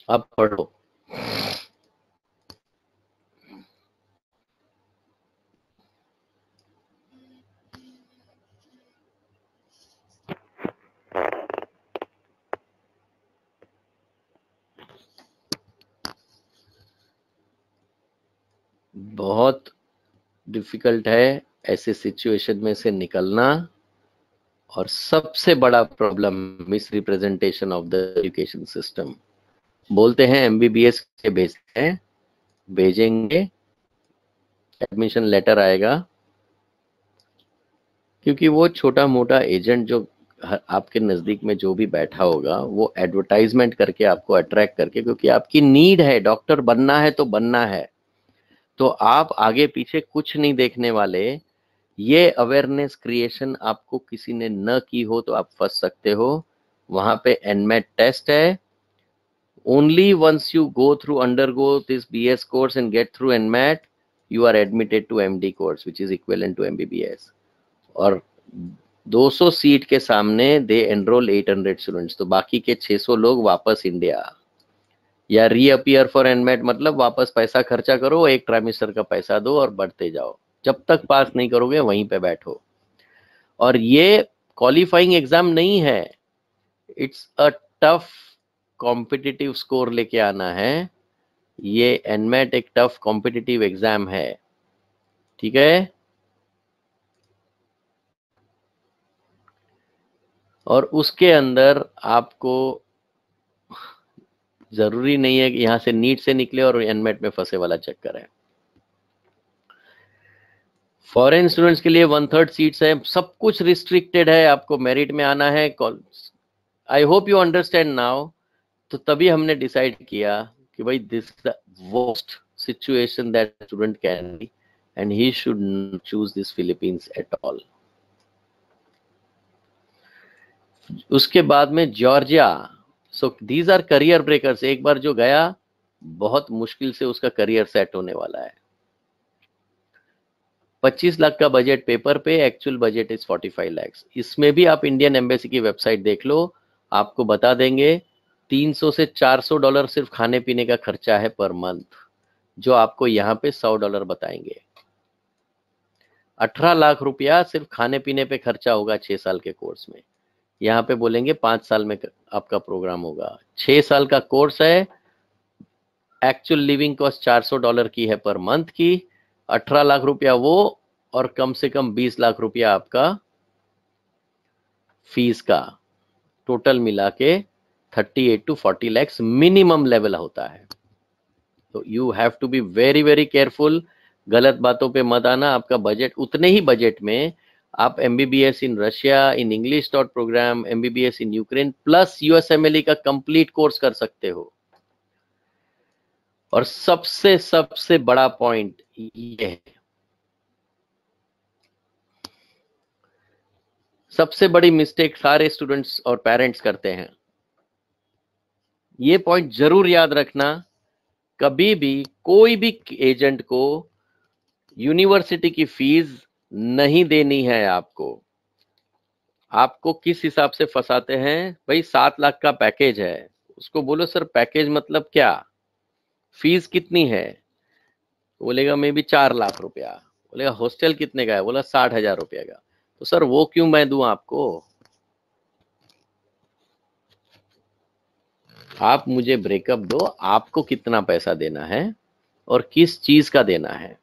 A: अब पढ़ो। बहुत डिफिकल्ट है ऐसे सिचुएशन में से निकलना। और सबसे बड़ा problem miss representation of the education system. बोलते हैं एमबीबीएस के भेजते हैं, भेजेंगे, एडमिशन लेटर आएगा, क्योंकि वो छोटा मोटा एजेंट जो आपके नजदीक में जो भी बैठा होगा वो एडवर्टाइजमेंट करके आपको अट्रैक्ट करके, क्योंकि आपकी नीड है, डॉक्टर बनना है तो बनना है, तो आप आगे पीछे कुछ नहीं देखने वाले। ये अवेयरनेस क्रिएशन आपको किसी ने न की हो तो आप फंस सकते हो। वहां पे एनमेट टेस्ट है। Only once you undergo this BS course and get through NMAT, you are admitted to MD course which is equivalent to MBBS. और 200 सीट के सामने दे एनरोल 800 स्टूडेंट्स, तो बाकी के 600 लोग वापस इंडिया या रीअपियर फॉर एनमेट, मतलब वापस पैसा खर्चा करो, एक ट्राइमेस्टर का पैसा दो और बढ़ते जाओ। जब तक पास नहीं करोगे वहीं पे बैठो। और ये क्वालिफाइंग एग्जाम नहीं है, it's a tough competitive score लेके आना है। ये एनमेट एक टफ कॉम्पिटिटिव एग्जाम है, ठीक है। और उसके अंदर आपको जरूरी नहीं है कि यहां से नीट से निकले और एनमेट में फंसे वाला चक्कर है। फॉरेन स्टूडेंट्स के लिए 1/3 सीट्स है, सब कुछ रिस्ट्रिक्टेड है। आपको मेरिट में आना है, I hope you understand now. तो तभी हमने डिसाइड किया कि भाई this the worst situation that student can be and he should choose this Philippines at all. उसके बाद में Georgia. So these are career breakers. एक बार जो गया बहुत मुश्किल से उसका करियर सेट होने वाला है। 25 लाख का बजट पेपर पे, एक्चुअल बजट इज 45 लाख। इसमें भी आप इंडियन एम्बेसी की वेबसाइट देख लो, आपको बता देंगे 300 से $400 सिर्फ खाने पीने का खर्चा है पर मंथ, जो आपको यहाँ पे $100 बताएंगे। 18 लाख रुपया सिर्फ खाने पीने पे खर्चा होगा 6 साल के कोर्स में। यहाँ पे बोलेंगे 5 साल में आपका प्रोग्राम होगा। 6 साल का कोर्स है, एक्चुअल लिविंग कॉस्ट $400 की है पर मंथ की। 18 लाख रुपया वो, और कम से कम 20 लाख रुपया आपका फीस का, टोटल मिला के 38 to 40 lakhs मिनिमम लेवल होता है। तो you have to be very very careful, गलत बातों पे मत आना। आपका बजट, उतने ही बजट में आप MBBS in Russia, in English dot program, MBBS in Ukraine plus USMLE का कंप्लीट कोर्स कर सकते हो। और सबसे सबसे बड़ा पॉइंट ये है, सबसे बड़ी मिस्टेक सारे स्टूडेंट्स और पेरेंट्स करते हैं, ये पॉइंट जरूर याद रखना। कभी भी कोई भी एजेंट को यूनिवर्सिटी की फीस नहीं देनी है आपको। आपको किस हिसाब से फंसाते हैं, भाई 7 लाख का पैकेज है, उसको बोलो सर पैकेज मतलब क्या, फीस कितनी है, बोलेगा मे बी 4 लाख रुपया। बोलेगा हॉस्टल कितने का है, बोला 60,000 रुपया का। तो सर वो क्यों मैं दूं आपको, आप मुझे ब्रेकअप दो, आपको कितना पैसा देना है और किस चीज का देना है।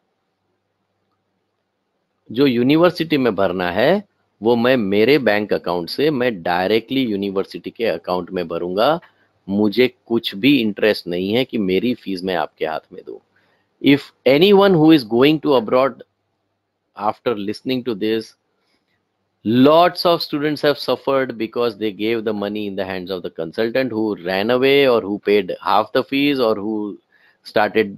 A: जो यूनिवर्सिटी में भरना है वो मैं मेरे बैंक अकाउंट से, मैं डायरेक्टली यूनिवर्सिटी के अकाउंट में भरूंगा। मुझे कुछ भी इंटरेस्ट नहीं है कि मेरी फीस मैं आपके हाथ में दूं। If anyone who is going to abroad, after listening to this, lots of students have suffered because they gave the money in the hands of the consultant who ran away, or who paid half the fees, or who started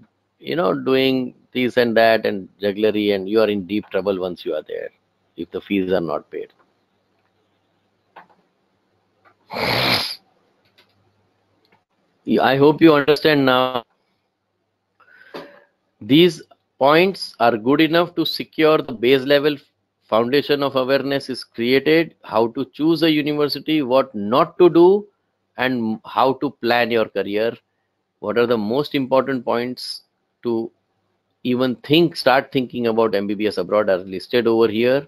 A: doing this and that and jugglery, and you are in deep trouble once you are there if the fees are not paid. I hope you understand now. These points are good enough to secure the base level foundation of awareness is created, how to choose a university, what not to do, and how to plan your career. What are the most important points to even start thinking about MBBS abroad are listed over here.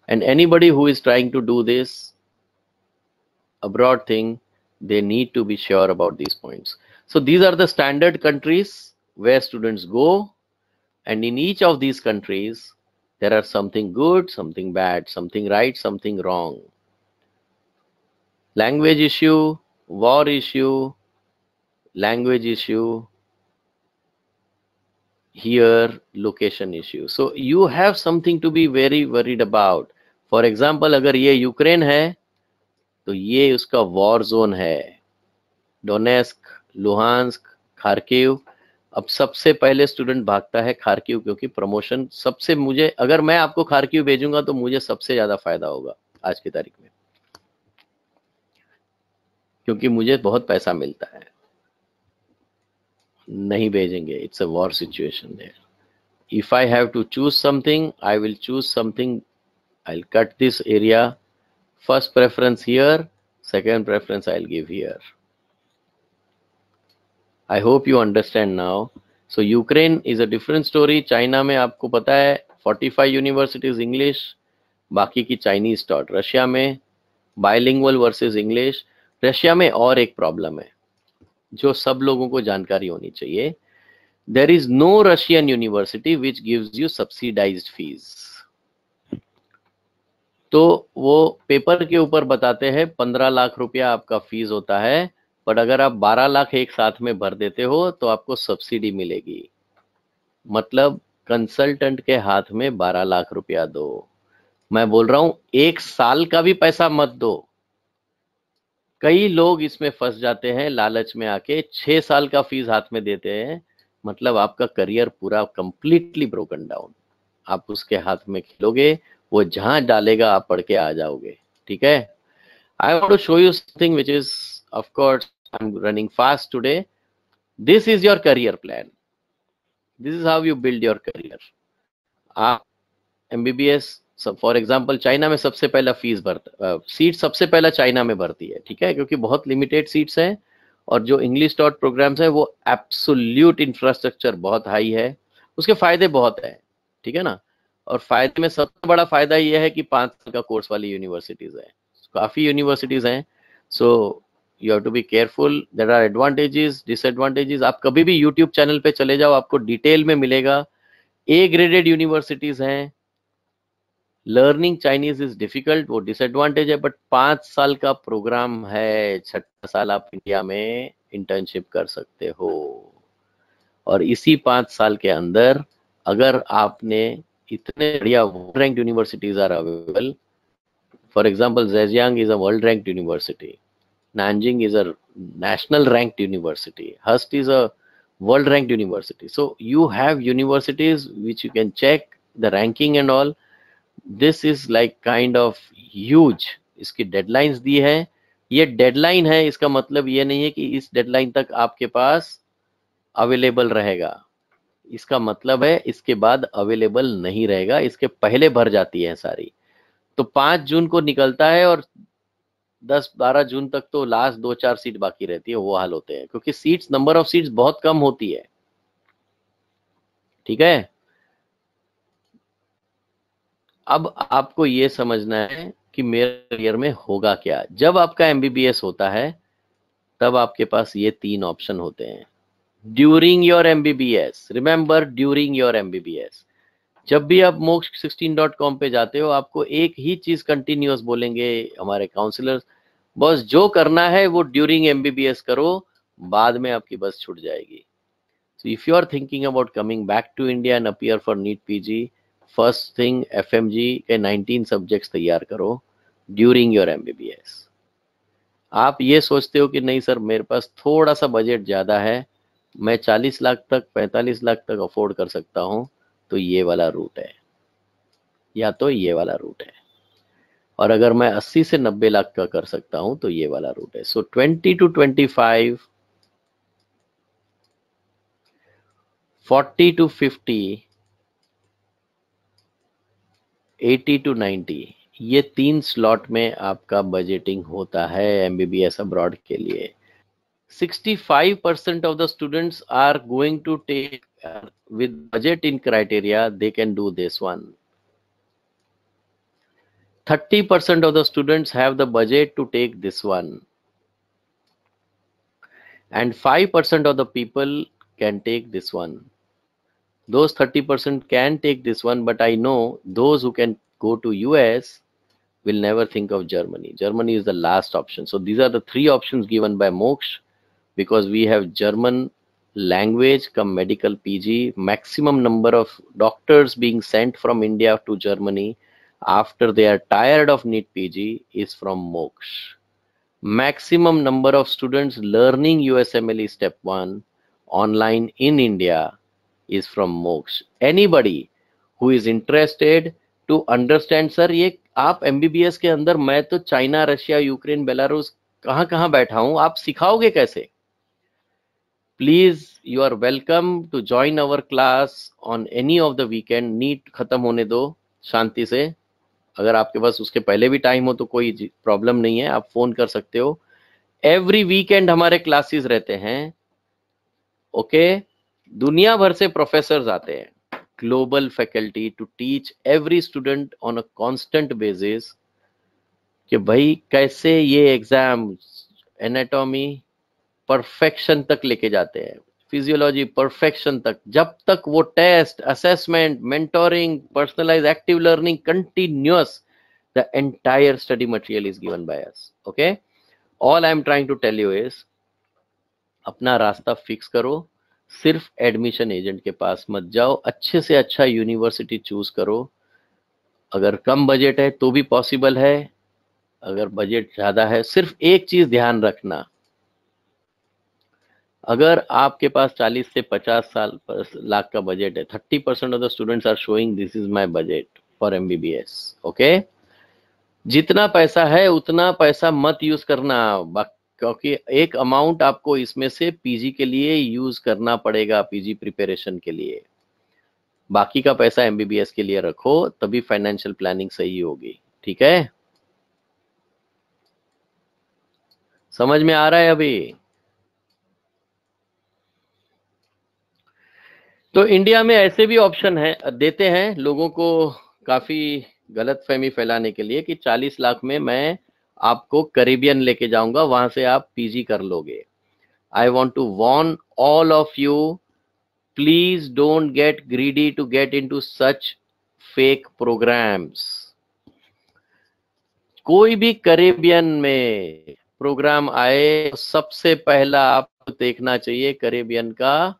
A: And anybody who is trying to do this abroad thing, they need to be sure about these points. So these are the standard countries where students go, and in each of these countries there are something good, something bad, something right, something wrong. Language issue, war issue, language issue, here location issue. So you have something to be very worried about. For example, अगर ये Ukraine है तो ये उसका war zone है, Donetsk, Luhansk, Kharkiv. अब सबसे पहले स्टूडेंट भागता है खार्किव, क्योंकि प्रमोशन सबसे, मुझे अगर मैं आपको खार्किव भेजूंगा तो मुझे सबसे ज्यादा फायदा होगा आज की तारीख में, क्योंकि मुझे बहुत पैसा मिलता है। नहीं भेजेंगे, it's a war situation there. If I have to choose something, I will choose something. I'll cut this area. First preference here, second preference I'll give here. I hope you understand now. So Ukraine is a different story. China में आपको पता है 45 universities English, बाकी की Chinese taught. Russia में bilingual versus English. Russia में और एक प्रॉब्लम है जो सब लोगों को जानकारी होनी चाहिए. There is no Russian university which gives you subsidized fees. तो वो पेपर के ऊपर बताते हैं 15 लाख रुपया आपका फीस होता है, पर अगर आप 12 लाख एक साथ में भर देते हो तो आपको सब्सिडी मिलेगी। मतलब कंसल्टेंट के हाथ में 12 लाख रुपया दो। मैं बोल रहा हूं 1 साल का भी पैसा मत दो, कई लोग इसमें फंस जाते हैं लालच में आके, 6 साल का फीस हाथ में देते हैं, मतलब आपका करियर पूरा कंप्लीटली ब्रोकन डाउन। आप उसके हाथ में खेलोगे, वो जहां डालेगा आप पढ़ के आ जाओगे। ठीक है, I want to show you something which is, of course I am running fast today. This is your career plan, this is how you build your career. आप एमबीबीएस, फॉर एग्जांपल चाइना में सबसे पहला fees भरता, seat सबसे पहला China में भरती है, ठीक है, क्योंकि बहुत लिमिटेड सीट्स हैं, और जो इंग्लिश टॉट प्रोग्राम्स है वो एब्सोल्यूट इंफ्रास्ट्रक्चर बहुत हाई है, उसके फायदे बहुत है, ठीक है ना। और फायदे में सबसे बड़ा फायदा ये है कि 5 साल का कोर्स वाली यूनिवर्सिटीज है, काफी यूनिवर्सिटीज हैं। So you have to be careful, there are advantages disadvantages. आप कभी भी यूट्यूब चैनल पे चले जाओ, आपको डिटेल में मिलेगा। ए ग्रेडेड यूनिवर्सिटीज हैं, लर्निंग चाइनीज इज डिफिकल्ट, वो डिसएडवांटेज है, बट 5 साल का प्रोग्राम है, छठा साल आप इंडिया में इंटर्नशिप कर सकते हो। और इसी 5 साल के अंदर अगर आपने इतने बढ़िया world rank universities are available, for example Zhejiang is a world rank university, Nanjing is a national ranked university, Hearst is a world ranked university. So you have universities which you can check the ranking and all. This is like kind of huge. इसकी deadlines दी है, ये deadline है, इसका मतलब ये नहीं है कि इस डेडलाइन तक आपके पास अवेलेबल रहेगा। इसका मतलब है इसके बाद अवेलेबल नहीं रहेगा, इसके पहले भर जाती है सारी। तो 5 जून को निकलता है और 10-12 जून तक तो लास्ट 2-4 सीट बाकी रहती है, वो हाल होते हैं, क्योंकि सीट्स, नंबर ऑफ सीट्स बहुत कम होती है। ठीक है, अब आपको ये समझना है कि मेरे करियर में होगा क्या। जब आपका एमबीबीएस होता है तब आपके पास ये 3 ऑप्शन होते हैं during your MBBS. Remember, during your MBBS. जब भी आप moksha16.com पे जाते हो, आपको एक ही चीज कंटिन्यूअस बोलेंगे हमारे काउंसलर्स, बस जो करना है वो ड्यूरिंग एमबीबीएस करो, बाद में आपकी बस छूट जाएगी। So if you are thinking about coming back to India and appear for NEET PG, first thing FMG के 19 सब्जेक्ट्स तैयार करो ड्यूरिंग योर एमबीबीएस। आप ये सोचते हो कि नहीं सर मेरे पास थोड़ा सा बजट ज्यादा है, मैं 40 लाख तक 45 लाख तक अफोर्ड कर सकता हूं, तो ये वाला रूट है, या तो ये वाला रूट है। और अगर मैं 80 से 90 लाख का कर सकता हूं तो ये वाला रूट है। सो 20 to 25, 40 to 50, 80 to 90, ये 3 स्लॉट में आपका बजटिंग होता है एमबीबीएस अब्रॉड के लिए। 65% of the students are going to take with budget in criteria, they can do this one. 30% of the students have the budget to take this one, and 5% of the people can take this one. Those 30% can take this one, but I know those who can go to US will never think of Germany. Germany is the last option. So these are the 3 options given by Moksh, because we have German language come medical PG, maximum number of doctors being sent from India to Germany after they are tired of NEET PG is from Moksh. Maximum number of students learning USMLE step 1 online in India is from Moksh. Anybody who is interested to understand, sir ये आप MBBS के अंदर, मैं तो China, Russia, Ukraine, Belarus कहाँ बैठा हूँ, आप सिखाओगे कैसे? Please you are welcome to join our class on any of the weekend. NEET खत्म होने दो शांति से, अगर आपके पास उसके पहले भी टाइम हो तो कोई प्रॉब्लम नहीं है, आप फोन कर सकते हो। एवरी वीकेंड हमारे क्लासेस रहते हैं, ओके। दुनिया भर से प्रोफेसर्स आते हैं, global faculty, to teach every student on a constant basis कि भाई कैसे ये एग्जाम एनाटॉमी परफेक्शन तक लेके जाते हैं, फिजियोलॉजी परफेक्शन तक, जब तक वो test, assessment, mentoring, personalize active learning continuous, the entire study material is given by us, okay. All I am trying to tell you is, अपना रास्ता फिक्स करो, सिर्फ एडमिशन एजेंट के पास मत जाओ, अच्छे से अच्छा यूनिवर्सिटी चूज करो। अगर कम बजट है तो भी पॉसिबल है, अगर बजट ज्यादा है, सिर्फ एक चीज ध्यान रखना, अगर आपके पास 40 से 50 लाख का बजट है, 30% of the students are showing this is my budget for MBBS. Okay, जितना पैसा है उतना पैसा मत यूज करना, क्योंकि एक अमाउंट आपको इसमें से पीजी के लिए यूज करना पड़ेगा, पीजी प्रिपरेशन के लिए। बाकी का पैसा एमबीबीएस के लिए रखो, तभी फाइनेंशियल प्लानिंग सही होगी। ठीक है, समझ में आ रहा है अभी? तो इंडिया में ऐसे भी ऑप्शन है, देते हैं लोगों को, काफी गलतफहमी फैलाने के लिए कि 40 लाख में मैं आपको कैरिबियन लेके जाऊंगा, वहां से आप पीजी कर लोगे। I want to warn all of you, please don't get greedy to get into such fake programs. कोई भी कैरिबियन में प्रोग्राम आए, सबसे पहला आपको देखना चाहिए कैरिबियन का,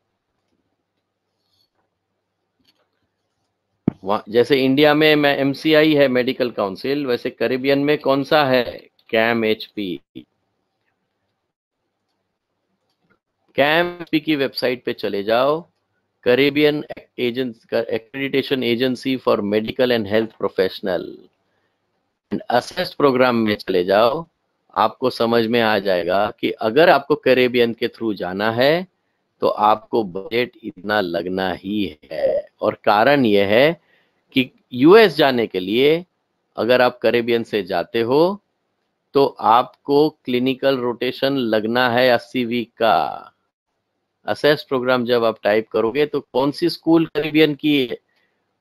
A: जैसे इंडिया में मैं एमसीआई है मेडिकल काउंसिल, वैसे कैरिबियन में कौन सा है? CAAM HP. कैम एचपी की वेबसाइट पे चले जाओ, Caribbean accreditation agency for medical and health professional and assessed program में चले जाओ। आपको समझ में आ जाएगा कि अगर आपको कैरिबियन के थ्रू जाना है तो आपको बजट इतना लगना ही है। और कारण यह है कि यूएस जाने के लिए अगर आप कैरिबियन से जाते हो तो आपको क्लिनिकल रोटेशन लगना है 80 वीक का। असेस प्रोग्राम जब आप टाइप करोगे तो कौन सी स्कूल कैरिबियन की है?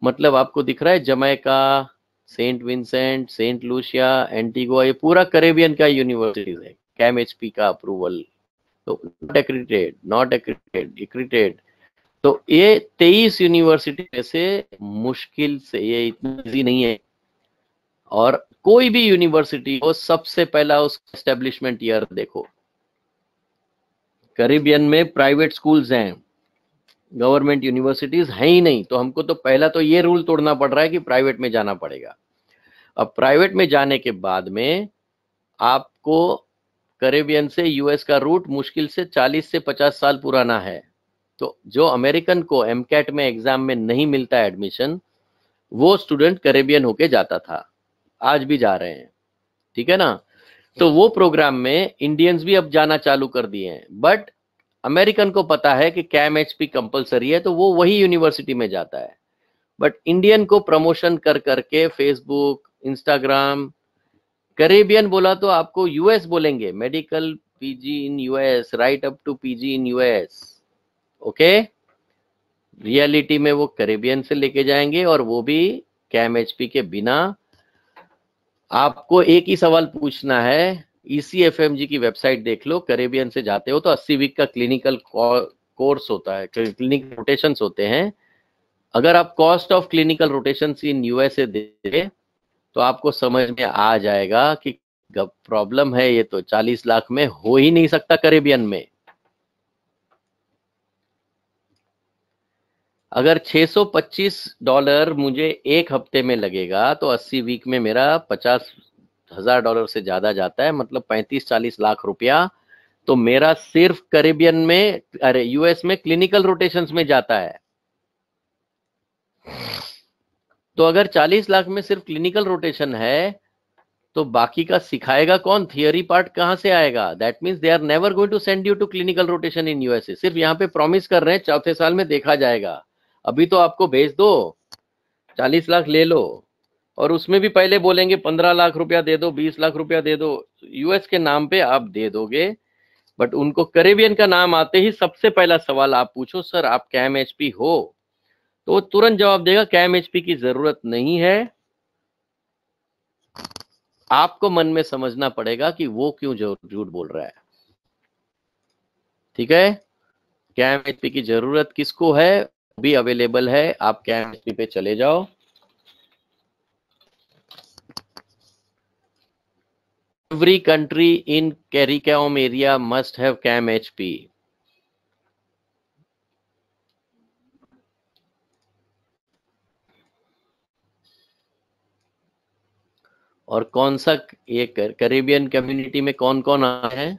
A: मतलब आपको दिख रहा है Jamaica, Saint Vincent, Saint Lucia, Antigua, ये पूरा कैरिबियन का यूनिवर्सिटीज है, कैम एचपी का अप्रूवल। तो not accredited, not accredited, accredited. तो ये 23 यूनिवर्सिटी में से मुश्किल से, ये इतना इजी नहीं है। और कोई भी यूनिवर्सिटी हो, सबसे पहला उसका एस्टेब्लिशमेंट ईयर देखो। कैरिबियन में प्राइवेट स्कूल्स हैं, गवर्नमेंट यूनिवर्सिटीज है ही नहीं, तो हमको तो पहला तो ये रूल तोड़ना पड़ रहा है कि प्राइवेट में जाना पड़ेगा। अब प्राइवेट में जाने के बाद में आपको कैरिबियन से यूएस का रूट मुश्किल से 40 से 50 साल पुराना है। तो जो अमेरिकन को एमकैट में एग्जाम में नहीं मिलता एडमिशन, वो स्टूडेंट कैरिबियन होके जाता था, आज भी जा रहे हैं। ठीक है ना? तो वो प्रोग्राम में इंडियंस भी अब जाना चालू कर दिए हैं, बट अमेरिकन को पता है कि कैम एचपी कंपलसरी है, तो वो वही यूनिवर्सिटी में जाता है। बट इंडियन को प्रमोशन कर करके फेसबुक, इंस्टाग्राम, कैरेबियन बोला तो आपको यूएस बोलेंगे, medical PG in US, right up to PG in US. Okay, reality में वो कैरेबियन से लेके जाएंगे, और वो भी कैम एचपी के बिना। आपको एक ही सवाल पूछना है, ईसीएफएमजी की वेबसाइट देख लो, कैरेबियन से जाते हो तो 80 वीक का क्लिनिकल कोर्स होता है, क्लिनिकल रोटेशंस होते हैं। अगर आप cost of clinical rotations in USA देखें तो आपको समझ में आ जाएगा कि प्रॉब्लम है, ये तो 40 लाख में हो ही नहीं सकता कैरेबियन में। अगर $625 मुझे एक हफ्ते में लगेगा तो 80 वीक में मेरा $50,000 से ज्यादा जाता है, मतलब 35-40 लाख रुपया तो मेरा सिर्फ कैरेबियन में, अरे यूएस में क्लिनिकल रोटेशंस में जाता है। तो अगर 40 लाख में सिर्फ क्लिनिकल रोटेशन है तो बाकी का सिखाएगा कौन? थियरी पार्ट कहां से आएगा? That means they are never going to send you to clinical rotation in USA. सिर्फ यहाँ पे प्रॉमिस कर रहे हैं चौथे साल में देखा जाएगा। अभी तो आपको भेज दो, 40 लाख ले लो, और उसमें भी पहले बोलेंगे 15 लाख रुपया दे दो, 20 लाख रुपया दे दो, यूएस के नाम पे आप दे दोगे। बट उनको कैरेबियन का नाम आते ही सबसे पहला सवाल आप पूछो, सर आप कैम एचपी हो? तो वो तुरंत जवाब देगा कैम एचपी की जरूरत नहीं है। आपको मन में समझना पड़ेगा कि वो क्यों झूठ बोल रहा है। ठीक है, कैम एचपी की जरूरत किसको है? भी अवेलेबल है, आप कैम एचपी पे चले जाओ। Every country in CARICOM area must have CAAM HP. और कौन सा ये कैरिबियन कम्युनिटी में कौन कौन आए हैं?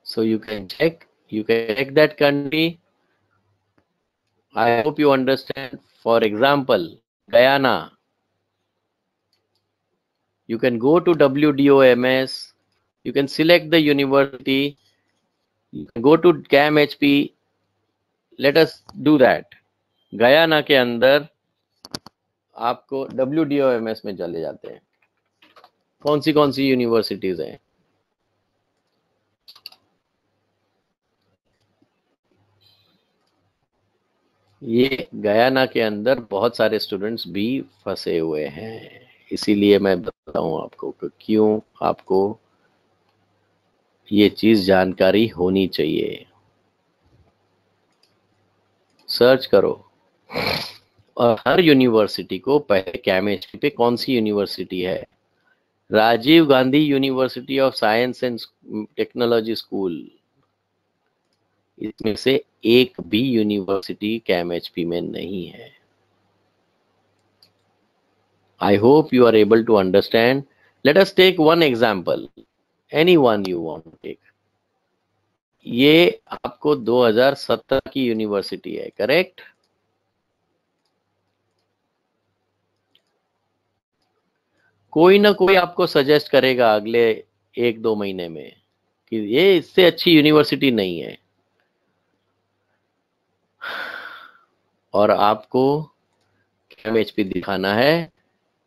A: So you can check that country. I hope you understand. For example, Guyana. You can go to WDOMS. You can select the university. You can go to CAMHP. Let us do that. Guyana के अंदर आपको WDOMS में चले जाते हैं. कौन सी universities हैं? ये गयाना के अंदर बहुत सारे स्टूडेंट्स भी फंसे हुए हैं, इसीलिए मैं बताऊं आपको कि क्यों आपको ये चीज जानकारी होनी चाहिए. सर्च करो और हर यूनिवर्सिटी को पहले कैमएचपी पे कौन सी यूनिवर्सिटी है. Rajiv Gandhi university of science and technology school, इसमें से एक भी यूनिवर्सिटी कैमएचपी में नहीं है. I hope you are able to understand. Let us take one example. Anyone you want to take. ये आपको 2017 की यूनिवर्सिटी है, करेक्ट? कोई ना कोई आपको सजेस्ट करेगा अगले 1-2 महीने में कि ये इससे अच्छी यूनिवर्सिटी नहीं है, और आपको कैमएचपी दिखाना है.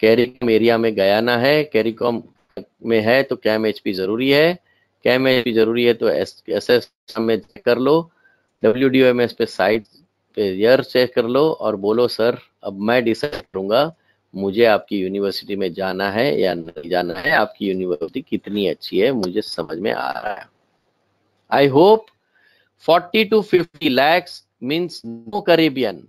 A: कैरिकॉम एरिया में गयाना है, कैरिकॉम में है तो कैमएचपी जरूरी है. कैमएचपी जरूरी है तो एसएस में चेक कर लो, WDOMS पे साइट पे ईयर चेक कर लो और बोलो सर अब मैं डिसाइड करूंगा मुझे आपकी यूनिवर्सिटी में जाना है या नहीं जाना है. आपकी यूनिवर्सिटी कितनी अच्छी है मुझे समझ में आ रहा है. I hope 40 to 50 lakhs means no Caribbean.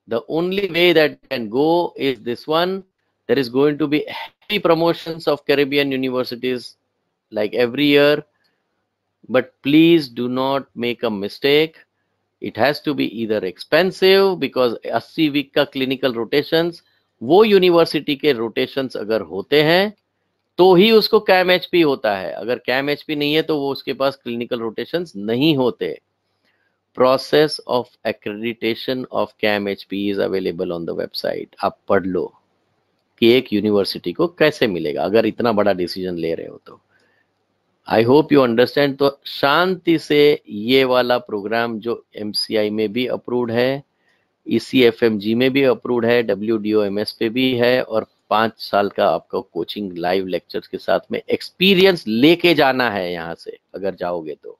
A: The only way that can go is this one. There is going to be heavy promotions of Caribbean universities like every year, but please do not make a mistake. It has to be either expensive because 80 week का clinical rotations, वो university के rotations अगर होते हैं तो ही उसको कैमएचपी होता है. अगर कैमएचपी नहीं है तो वो उसके पास क्लिनिकल रोटेशंस नहीं होते. Process of accreditation of CAMHP is available on the website. आप पढ़ लो कि एक यूनिवर्सिटी को कैसे मिलेगा अगर इतना बड़ा डिसीजन ले रहे हो तो. I hope you understand. तो शांति से ये वाला प्रोग्राम जो MCI में भी अप्रूव्ड है, ECFMG में भी अप्रूव्ड है, WDOMS पे भी है, और 5 साल का आपका कोचिंग लाइव लेक्चर्स के साथ में एक्सपीरियंस लेके जाना है. यहाँ से अगर जाओगे तो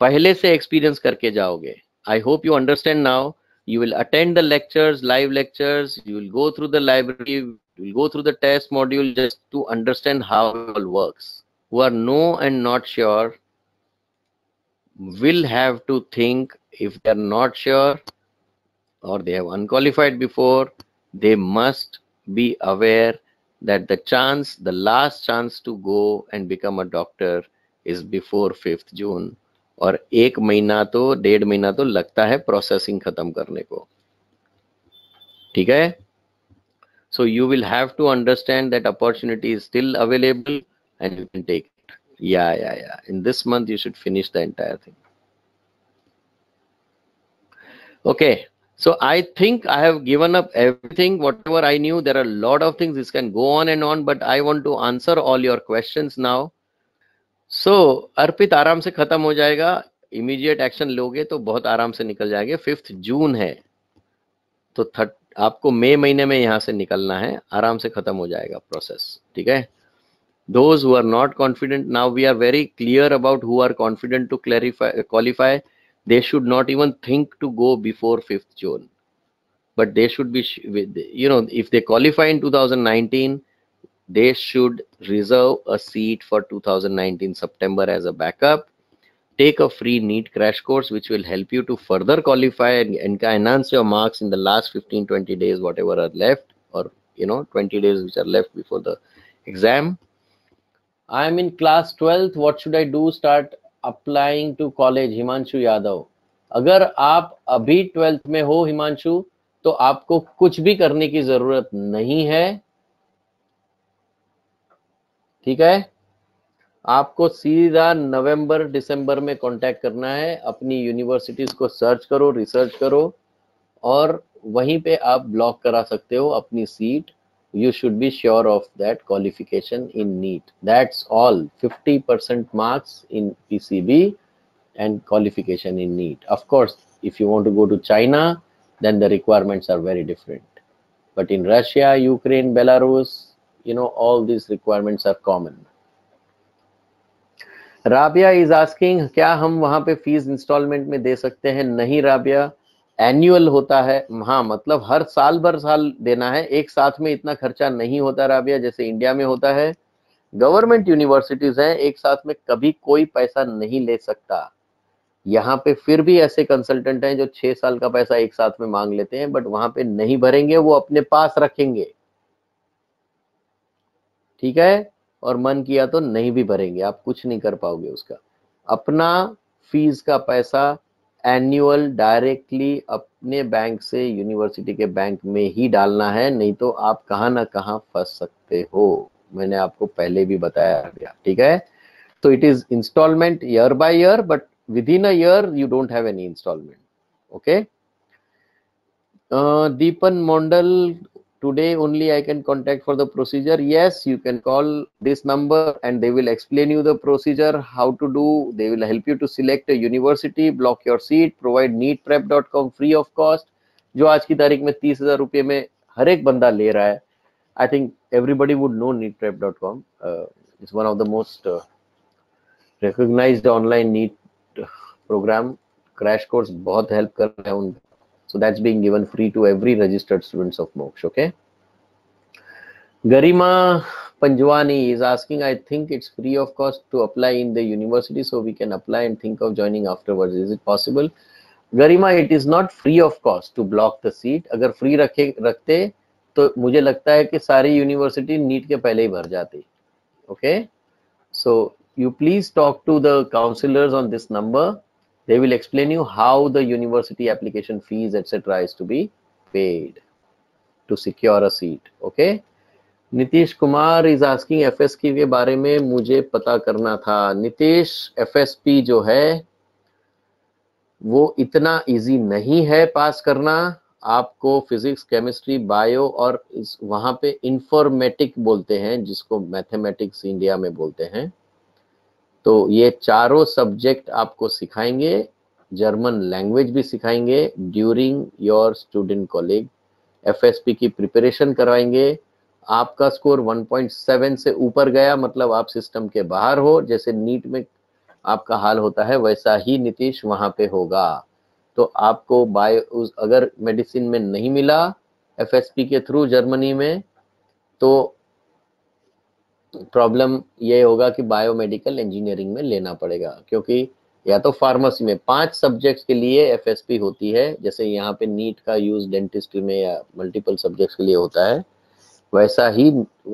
A: पहले से एक्सपीरियंस करके जाओगे. आई hope you understand now. You will attend the lectures, live lectures, you will go through the library, you will go through the test module just to understand how it all works. Who are no and not sure will have to think, if they are not sure or they have unqualified before, they must be aware that the last chance to go and become a doctor is before 5th June. और 1 महीना तो 1.5 महीना तो लगता है processing खत्म करने को. ठीक है? So you will have to understand that opportunity is still available and you can take it. Yeah. In this month you should finish the entire thing. Okay. So I think I have given up everything, whatever I knew. There are a lot of things. This can go on and on, but I want to answer all your questions now. So अर्पित आराम से खत्म हो जाएगा. Immediate action लोगे तो बहुत आराम से निकल जाएंगे. 5th जून है तो आपको मई महीने में यहाँ से निकलना है. आराम से खत्म हो जाएगा प्रोसेस. ठीक है? Those who are not confident, now we are very clear about who are confident to qualify. They should not even think to go before 5th June. But they should be, if they qualify in 2019, they should reserve a seat for 2019 September as a backup. take a free NEET crash course which will help you to further qualify and enhance your marks in the last 15-20 days, whatever are left, or 20 days which are left before the exam. I am in class 12th. What should I do? Start applying to college. Himanshu Yadav. अगर आप अभी 12th में हो हिमांशु, तो आपको कुछ भी करने की जरूरत नहीं है, ठीक है। आपको सीधा नवंबर दिसंबर में कांटेक्ट करना है, अपनी यूनिवर्सिटीज को सर्च करो, रिसर्च करो, और वहीं पे आप ब्लॉक करा सकते हो अपनी seat. You should be sure of that qualification in NEET. That's all. 50% marks in PCB and qualification in NEET. Of course, if you want to go to China, then the requirements are very different. But in Russia, Ukraine, Belarus, all these requirements are common. Rabia is asking, क्या हम वहां पे fees instalment में दे सकते हैं? नहीं Rabia, annual होता है. हाँ, मतलब हर साल भर साल देना है, एक साथ में इतना खर्चा नहीं होता राबिया, जैसे इंडिया में होता है. गवर्नमेंट यूनिवर्सिटीज हैं, एक साथ में कभी कोई पैसा नहीं ले सकता. यहाँ पे फिर भी ऐसे कंसल्टेंट हैं जो 6 साल का पैसा एक साथ में मांग लेते हैं, बट वहां पे नहीं भरेंगे, वो अपने पास रखेंगे, ठीक है. और मन किया तो नहीं भी भरेंगे, आप कुछ नहीं कर पाओगे उसका. अपना फीस का पैसा एनुअल डायरेक्टली अपने बैंक से यूनिवर्सिटी के बैंक में ही डालना है, नहीं तो आप कहाँ ना कहाँ फंस सकते हो. मैंने आपको पहले भी बताया गया, ठीक है. तो it is installment year by year, but within a year you don't have any installment. Okay. Deepan Mandal, today only I can contact for the procedure. Yes, you can call this number and they will explain you the procedure, how to do. They will help you to select a university, block your seat, provide neetprep.com free of cost, जो आज की तारीख में 30,000 रुपये में हर एक बंदा ले रहा है. I think everybody would know neetprep.com. It's one of the most recognized online NEET program. Crash course बहुत help कर रहा है उनको. So that's being given free to every registered students of Moksha, okay? Garima Panjwani is asking, I think it's free of cost to apply in the university, so we can apply and think of joining afterwards. Is it possible? Garima, it is not free of cost to block the seat. अगर free रखते तो मुझे लगता है कि सारी university NEET के पहले ही भर जाती. Okay? So you please talk to the counselors on this number. They will explain you how the university application fees etc. is to be paid to secure a seat. Okay. Nitish Kumar is asking FSP के बारे में मुझे पता करना था. Nitish, FSP जो है वो इतना इजी नहीं है पास करना. आपको फिजिक्स, केमिस्ट्री, बायो और वहां पे इंफॉर्मेटिक बोलते हैं, जिसको मैथमेटिक्स इंडिया में बोलते हैं. तो ये चारों सब्जेक्ट आपको सिखाएंगे, जर्मन लैंग्वेज भी सिखाएंगे during your student college. FSP की प्रिपरेशन करवाएंगे. आपका स्कोर 1.7 से ऊपर गया मतलब आप सिस्टम के बाहर हो. जैसे नीट में आपका हाल होता है वैसा ही नीतीश वहां पे होगा. तो आपको बायो, अगर मेडिसिन में नहीं मिला FSP के थ्रू जर्मनी में, तो प्रॉब्लम ये होगा कि बायोमेडिकल इंजीनियरिंग में लेना पड़ेगा, क्योंकि या तो फार्मेसी में 5 सब्जेक्ट्स के लिए FSP होती है. जैसे यहाँ पे नीट का यूज डेंटिस्ट्री में या मल्टीपल सब्जेक्ट्स के लिए होता है, वैसा ही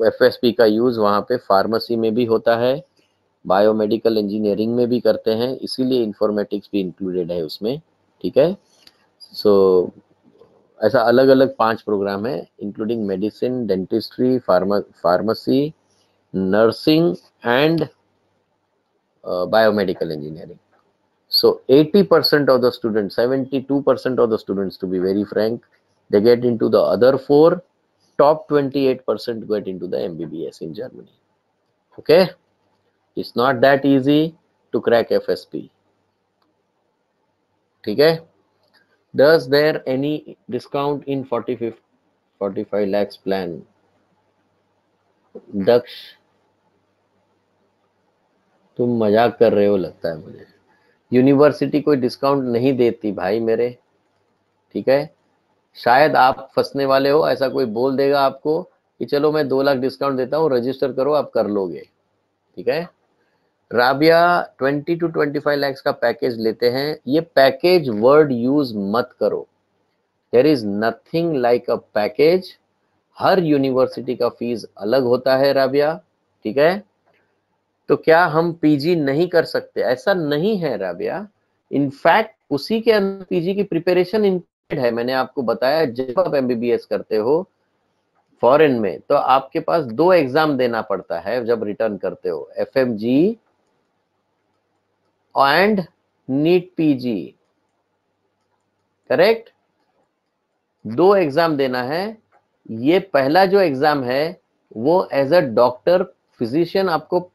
A: FSP का यूज वहाँ पे फार्मेसी में भी होता है, बायोमेडिकल इंजीनियरिंग में भी करते हैं, इसीलिए इंफॉर्मेटिक्स भी इंक्लूडेड है उसमें, ठीक है. सो ऐसा अलग अलग 5 प्रोग्राम है, including medicine, dentistry, pharmacy, nursing and biomedical engineering. So 80% of the students, 72% of the students to be very frank, they get into the other 4. Top 28% get into the MBBS in Germany. Okay, it's not that easy to crack FSP. ठीक है. Does there any discount in 45 lakhs plan? दक्ष, तुम मजाक कर रहे हो लगता है मुझे. यूनिवर्सिटी कोई डिस्काउंट नहीं देती भाई मेरे, ठीक है. शायद आप फंसने वाले हो, ऐसा कोई बोल देगा आपको कि चलो मैं 2 लाख डिस्काउंट देता हूँ, रजिस्टर करो, आप कर लोगे, ठीक है. राबिया 20 to 25 lakhs का पैकेज लेते हैं। ये पैकेज वर्ड यूज मत करो। There is nothing like a package. हर यूनिवर्सिटी का फीस अलग होता है राबिया, ठीक है। तो क्या हम पीजी नहीं कर सकते? ऐसा नहीं है राबिया। इनफैक्ट उसी के अंदर पीजी की प्रिपरेशन इंक्लूडेड है। मैंने आपको बताया जब आप एमबीबीएस करते हो फॉरेन में तो आपके पास 2 एग्जाम देना पड़ता है जब रिटर्न करते हो, FMG and NEET PG, correct. 2 exam देना है। ये पहला जो एग्जाम है वो एज अ डॉक्टर फिजिशियन आपको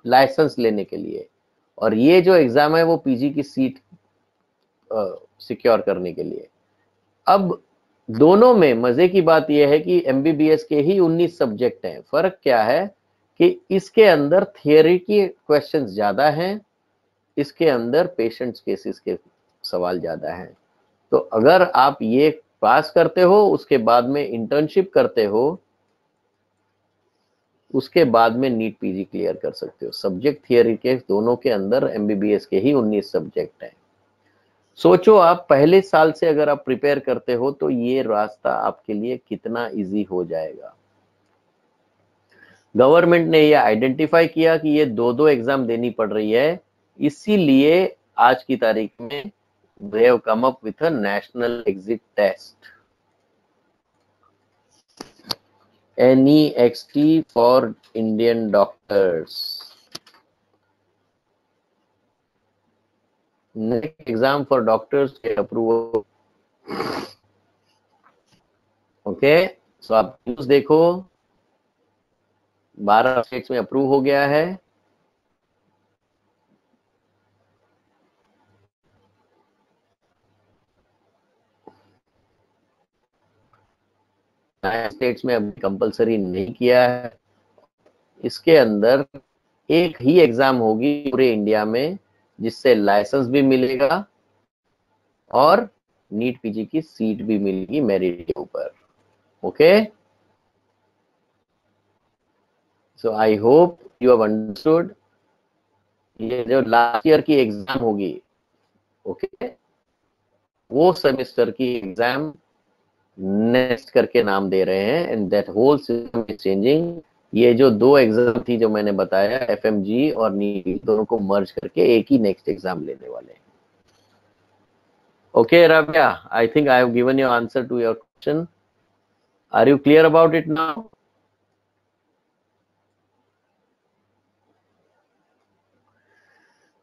A: लाइसेंस लेने के लिए, और ये जो एग्जाम है वो पीजी की सीट सिक्योर करने के लिए। अब दोनों में मजे की बात यह है कि एमबीबीएस के ही 19 सब्जेक्ट हैं। फर्क क्या है कि इसके अंदर थियोरी के क्वेश्चंस ज्यादा हैं, इसके अंदर पेशेंट्स केसेस के सवाल ज्यादा हैं। तो अगर आप ये पास करते हो, उसके बाद में इंटर्नशिप करते हो, उसके बाद में नीट पीजी क्लियर कर सकते हो। सब्जेक्ट थियोरी के दोनों के अंदर एमबीबीएस के ही 19 सब्जेक्ट हैं। सोचो आप पहले साल से अगर आप प्रिपेयर करते हो तो ये रास्ता आपके लिए कितना इजी हो जाएगा। गवर्नमेंट ने ये आइडेंटिफाई किया कि ये 2-2 एग्जाम देनी पड़ रही है, इसीलिए आज की तारीख में they have come up with a national exit test, NEXT for Indian doctors. Next exam for doctors get approval. Okay, so आप न्यूज देखो, 12 स्टेट्स में अप्रूव हो गया है। स्टेट्स में अभी कंपलसरी नहीं किया है। इसके अंदर एक ही एग्जाम होगी पूरे इंडिया में, जिससे लाइसेंस भी मिलेगा और नीट पीजी की सीट भी मिलेगी मेरिट के ऊपर। Okay, so I hope you have understood. ये जो लास्ट ईयर की एग्जाम होगी, ओके, वो सेमेस्टर की एग्जाम नेक्स्ट करके नाम दे रहे हैं, and that whole system is changing. ये जो 2 एग्जाम थी जो मैंने बताया, एफएमजी और नीट, दोनों को मर्ज करके एक ही नेक्स्ट एग्जाम लेने वाले हैं। Okay Rabia, I think I have given your answer to your question. Are you clear about it now?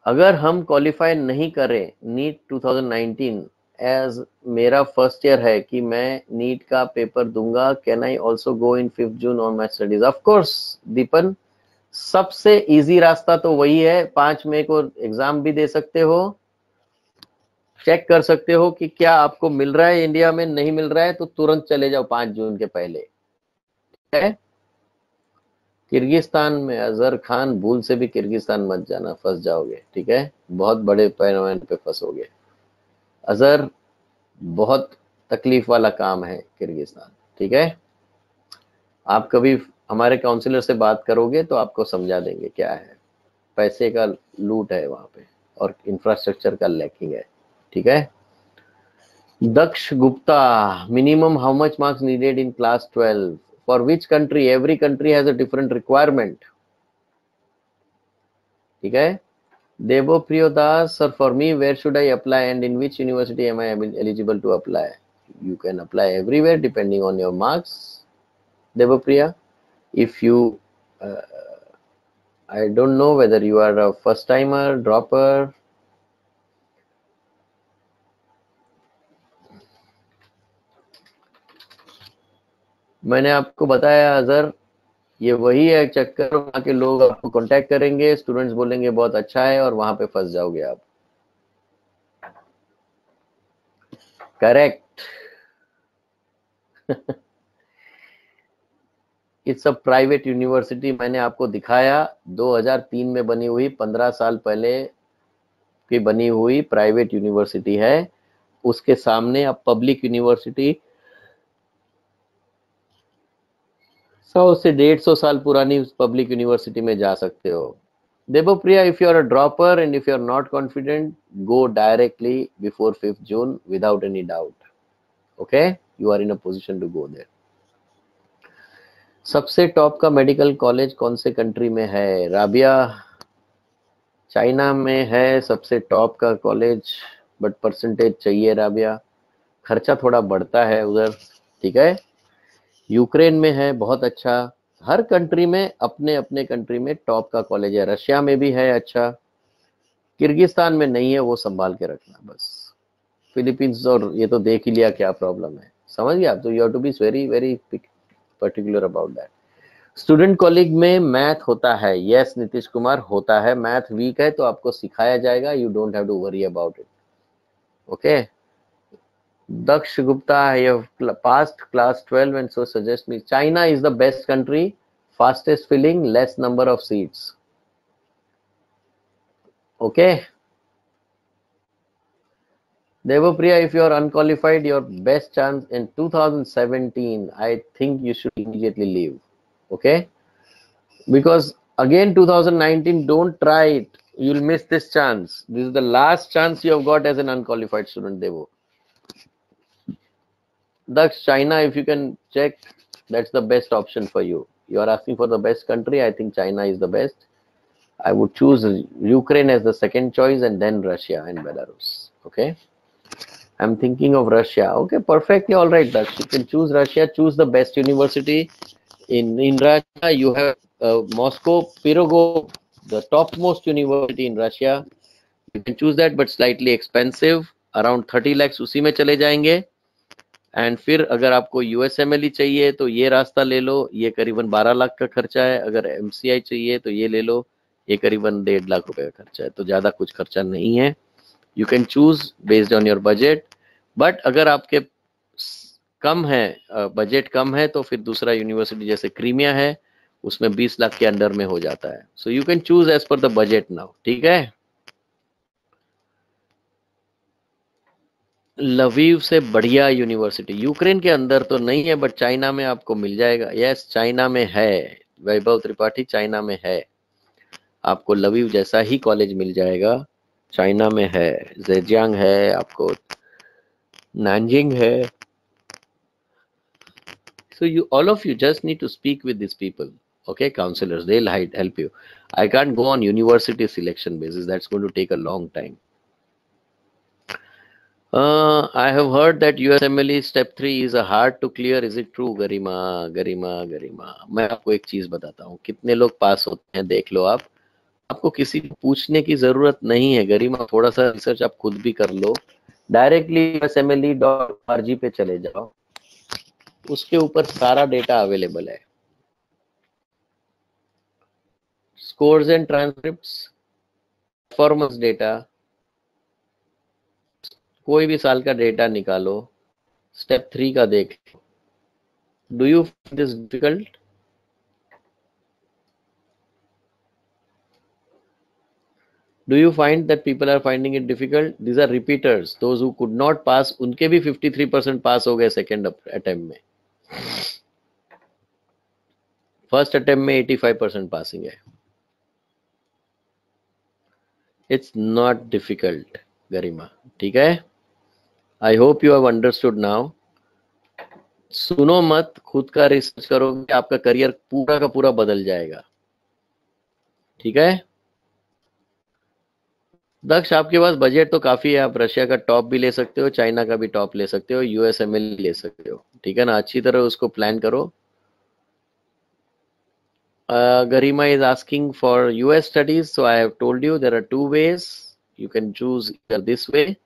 A: अगर हम क्वालिफाई नहीं करें नीट 2019, एज मेरा फर्स्ट ईयर है कि मैं नीट का पेपर दूंगा, can I also go in 5 June on my studies? Of course Deepan, सबसे इजी रास्ता तो वही है। 5 मई को एग्जाम भी दे सकते हो, चेक कर सकते हो कि क्या आपको मिल रहा है इंडिया में। नहीं मिल रहा है तो तुरंत चले जाओ 5 जून के पहले, ठीक है। किर्गिस्तान में अजहर खान, भूल से भी किर्गिस्तान मत जाना, फंस जाओगे, ठीक है। बहुत बड़े पैमाने पे फंसोगे। अजहर बहुत तकलीफ वाला काम है किर्गिस्तान, ठीक है। आप कभी हमारे काउंसलर से बात करोगे तो आपको समझा देंगे क्या है। पैसे का लूट है वहां पे और इंफ्रास्ट्रक्चर का लैकिंग है, ठीक है। Daksh Gupta, minimum how much marks needed in class 12 for which country? Every country has a different requirement, ठीक है। देवो प्रियोदास, sir, for me, where should I apply and in which university am I eligible to apply? You can apply everywhere depending on your marks, Devapriya. If you, I don't know whether you are a first timer, dropper. मैंने आपको बताया अजहर, ये वही है चक्कर। वहाँ के लोग आपको कांटेक्ट करेंगे, स्टूडेंट्स बोलेंगे बहुत अच्छा है, और वहां पे फंस जाओगे आप। Correct. It's a private university. मैंने आपको दिखाया 2003 में बनी हुई, 15 साल पहले की बनी हुई प्राइवेट यूनिवर्सिटी है। उसके सामने अब पब्लिक यूनिवर्सिटी 100 से 150 साल पुरानी उस पब्लिक यूनिवर्सिटी में जा सकते हो। Devapriya, if you are a dropper and if you are not confident, go directly before 5th June without any doubt. Okay? You are in a position to go there. सबसे top का medical college कौन से country में है? Rabia, China में है सबसे top का कॉलेज, बट परसेंटेज चाहिए राबिया, खर्चा थोड़ा बढ़ता है उधर, ठीक है। यूक्रेन में है बहुत अच्छा, हर कंट्री में अपने अपने कंट्री में टॉप का कॉलेज है। रशिया में भी है अच्छा, किर्गिस्तान में नहीं है, वो संभाल के रखना बस। फिलीपींस और ये तो देख ही लिया क्या प्रॉब्लम है, समझ गया आप? तो you have to be very very particular about that. Student college में मैथ होता है, यस नीतीश कुमार होता है। मैथ वीक है तो आपको सिखाया जाएगा, you don't have to worry about it, okay. Daksh Gupta, I have passed class 12 and so suggest me. China is the best country, fastest filling, less number of seats. Okay. Devapriya, if you are unqualified, your best chance in 2017, I think you should immediately leave. Okay. Because again, 2019, don't try it. You'll miss this chance. This is the last chance you have got as an unqualified student, Devo. Daksh, China, if you can check, that's the best option for you. You are asking for the best country. I think China is the best. I would choose Ukraine as the second choice and then Russia and Belarus. Okay. I'm thinking of Russia. Okay, perfectly all right, Daksh. You can choose Russia, choose the best university. In Russia, you have Moscow, Pirogov, the topmost university in Russia. You can choose that, but slightly expensive. Around 30 lakhs उसी में चले जाएंगे। And फिर अगर आपको यूएसएमएल चाहिए तो ये रास्ता ले लो, ये करीबन 12 लाख का खर्चा है। अगर एमसीआई चाहिए तो ये ले लो, ये करीबन 1.5 लाख रुपए का खर्चा है, तो ज़्यादा कुछ खर्चा नहीं है। You can choose based on your budget, but अगर आपके कम है, बजट कम है, तो फिर दूसरा यूनिवर्सिटी जैसे क्रीमिया है, उसमें 20 लाख के अंडर में हो जाता है। So you can choose as per the budget now, ठीक है। लवीव से बढ़िया यूनिवर्सिटी यूक्रेन के अंदर तो नहीं है, बट चाइना में आपको मिल जाएगा। यस, चाइना में है वैभव त्रिपाठी, चाइना में है, आपको लवीव जैसा ही कॉलेज मिल जाएगा। चाइना में है, जेजियांग है, आपको नानजिंग है। So you, all of you, just need to speak with these people, okay, counselors. They'll help you. I can't go on university selection basis. That's going to take a long time. I have heard that USMLE step 3 is a hard to clear. Is it true? गरिमा गरिमा गरिमा, मैं आपको एक चीज बताता हूँ, कितने लोग पास होते हैं देख लो आप। आपको किसी को पूछने की जरूरत नहीं है गरिमा, थोड़ा सा रिसर्च आप खुद भी कर लो। डायरेक्टली USMLE.org पे चले जाओ, उसके ऊपर सारा डेटा अवेलेबल है। Scores and transcripts, performance data, कोई भी साल का डेटा निकालो, स्टेप 3 का देख। Do you find this difficult? Do you find that people are finding it difficult? These are repeaters. Those who could not pass, उनके भी 53% पास हो गए सेकेंड अटेम्प्ट में। फर्स्ट अटेम्प्ट में 85% पासिंग है। इट्स नॉट डिफिकल्ट गरिमा, ठीक है। I hope you have understood now. सुनो मत, खुद का रिसर्च करोगे, आपका करियर पूरा का पूरा बदल जाएगा, ठीक है। दक्ष, आपके पास बजट तो काफी है, आप रशिया का टॉप भी ले सकते हो, चाइना का भी टॉप ले सकते हो, यूएसएमएल ले सकते हो, ठीक है ना। अच्छी तरह उसको प्लान करो। Garima is asking for US studies, so I have told you there are two ways. You can choose either this way,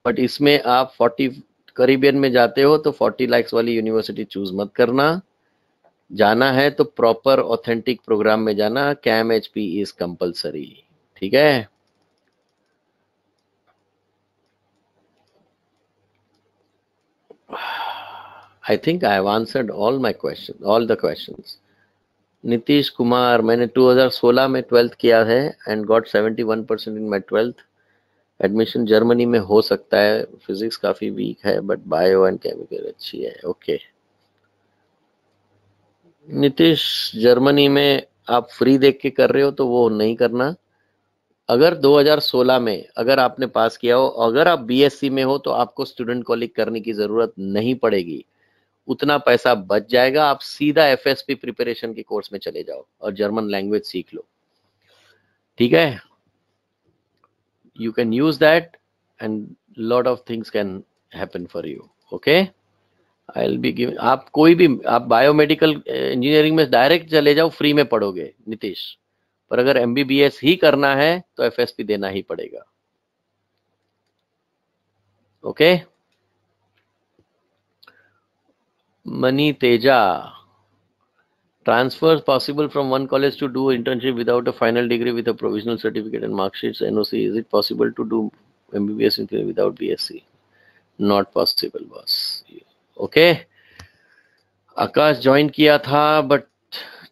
A: but इसमें आप 40 करीबियन में जाते हो तो 40 लाख वाली यूनिवर्सिटी चूज मत करना। जाना है तो प्रॉपर ऑथेंटिक प्रोग्राम में जाना। कैम एचपी इज कंपलसरी, ठीक है। I think I have answered all my questions, all the questions. Nitish Kumar, मैंने 2016 में 12th किया है and got 71% in my 12th। Admission Germany में हो सकता है, फिजिक्स काफी वीक है बट बायो एंड केमिकल अच्छी है, ओके। नीतीश, जर्मनी में आप फ्री देख के कर रहे हो तो वो नहीं करना। अगर 2016 में अगर आपने पास किया हो, अगर आप बीएससी में हो, तो आपको स्टूडेंट कॉलिंग करने की जरूरत नहीं पड़ेगी, उतना पैसा बच जाएगा। आप सीधा एफएसपी प्रिपरेशन के कोर्स में चले जाओ और जर्मन लैंग्वेज सीख लो, ठीक है। You can use that and lot of things can happen for you, okay. I will be giving, आप कोई भी, आप बायोमेडिकल इंजीनियरिंग में डायरेक्ट चले जाओ, फ्री में पढ़ोगे नीतीश, पर अगर एमबीबीएस ही करना है तो एफएसपी देना ही पड़ेगा, okay. Money Teja, transfers possible from one college to do internship without a final degree with a provisional certificate and mark sheets, NOC. Is it possible to do MBBS without BSc? Not possible, boss. Okay. Akash join किया था but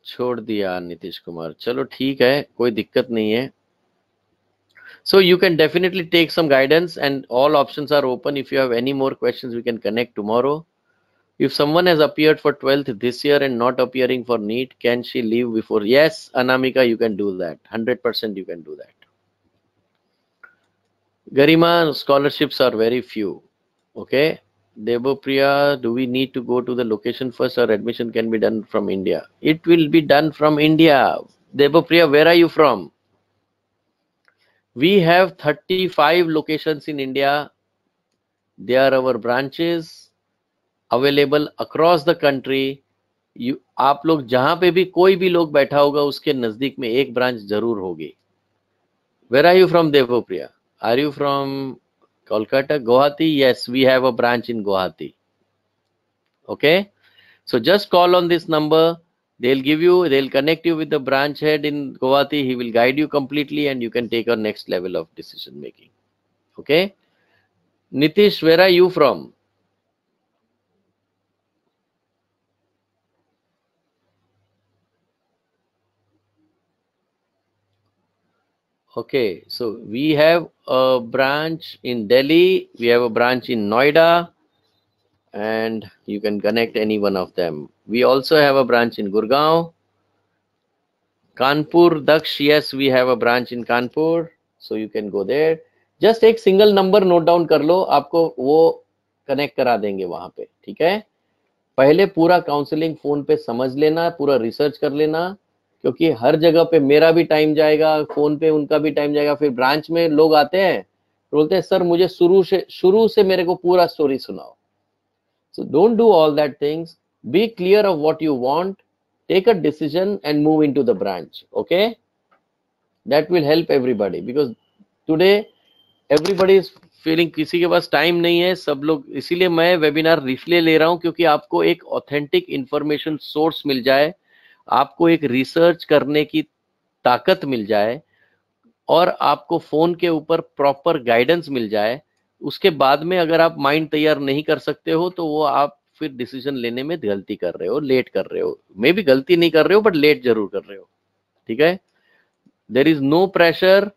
A: छोड़ दिया नीतीश कुमार, चलो ठीक है, कोई दिक्कत नहीं है। So you can definitely take some guidance and all options are open. If you have any more questions, we can connect tomorrow. If someone has appeared for 12th this year and not appearing for NEET, can she leave before? Yes, Anamika, you can do that. 100% you can do that. Garima, scholarships are very few. Okay. Debopriya, do we need to go to the location first or admission can be done from India? It will be done from India. Debopriya, where are you from? We have 35 locations in India. They are our branches available across the country. आप लोग जहां पे भी कोई भी लोग बैठा होगा उसके नजदीक में एक ब्रांच जरूर होगी। Where are you from, Devopriya? Are you from Kolkata, Guwahati? Yes, we have a branch in Guwahati. Okay, so just call on this number. They'll connect you with the branch head in Guwahati. He will guide you completely and you can take a next level of decision making. Okay, Nitish, where are you from? Okay, so we have a branch in Delhi, we have a branch in Noida, and you can connect any one of them. We also have a branch in Gurgaon. Kanpur, Daksh, yes, we have a branch in Kanpur, so you can go there. Just एक single number note down कर लो, आपको वो connect करा देंगे वहां पे, ठीक है। पहले पूरा काउंसलिंग फोन पे समझ लेना, पूरा रिसर्च कर लेना, क्योंकि हर जगह पे मेरा भी टाइम जाएगा, फोन पे उनका भी टाइम जाएगा। फिर ब्रांच में लोग आते हैं, बोलते हैं सर मुझे शुरू से मेरे को पूरा स्टोरी सुनाओ। So don't do all that things. Be clear of what you want. Take a decision and move into the branch. Okay, that will help everybody because today everybody is feeling किसी के पास time नहीं है, सब लोग, इसीलिए मैं webinar इसलिए ले रहा हूं क्योंकि आपको एक ऑथेंटिक इंफॉर्मेशन सोर्स मिल जाए, आपको एक रिसर्च करने की ताकत मिल जाए और आपको फोन के ऊपर प्रॉपर गाइडेंस मिल जाए। उसके बाद में अगर आप माइंड तैयार नहीं कर सकते हो तो वो आप फिर डिसीजन लेने में गलती कर रहे हो, लेट कर रहे हो। मे भी गलती नहीं कर रहे हो बट लेट जरूर कर रहे हो, ठीक है। There is no pressure,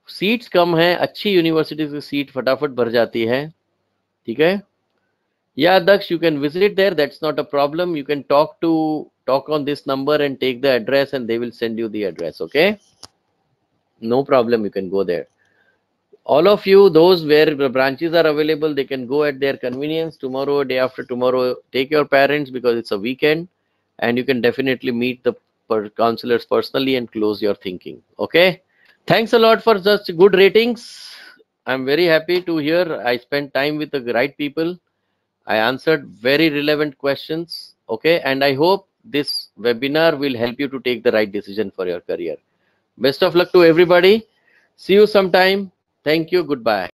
A: seats कम है, अच्छी यूनिवर्सिटीज की सीट फटाफट भर जाती है, ठीक है। या Daksh, you can visit there, that's not a problem. You can talk on this number and take the address and they will send you the address, okay. No problem, you can go there. All of you, those where the branches are available, they can go at their convenience. Tomorrow, day after tomorrow, take your parents because it's a weekend and you can definitely meet the counselors personally and close your thinking. Okay. Thanks a lot for such good ratings. I'm very happy to hear I spent time with the right people. I answered very relevant questions. Okay. And I hope this webinar will help you to take the right decision for your career. Best of luck to everybody. See you sometime. Thank you. Goodbye.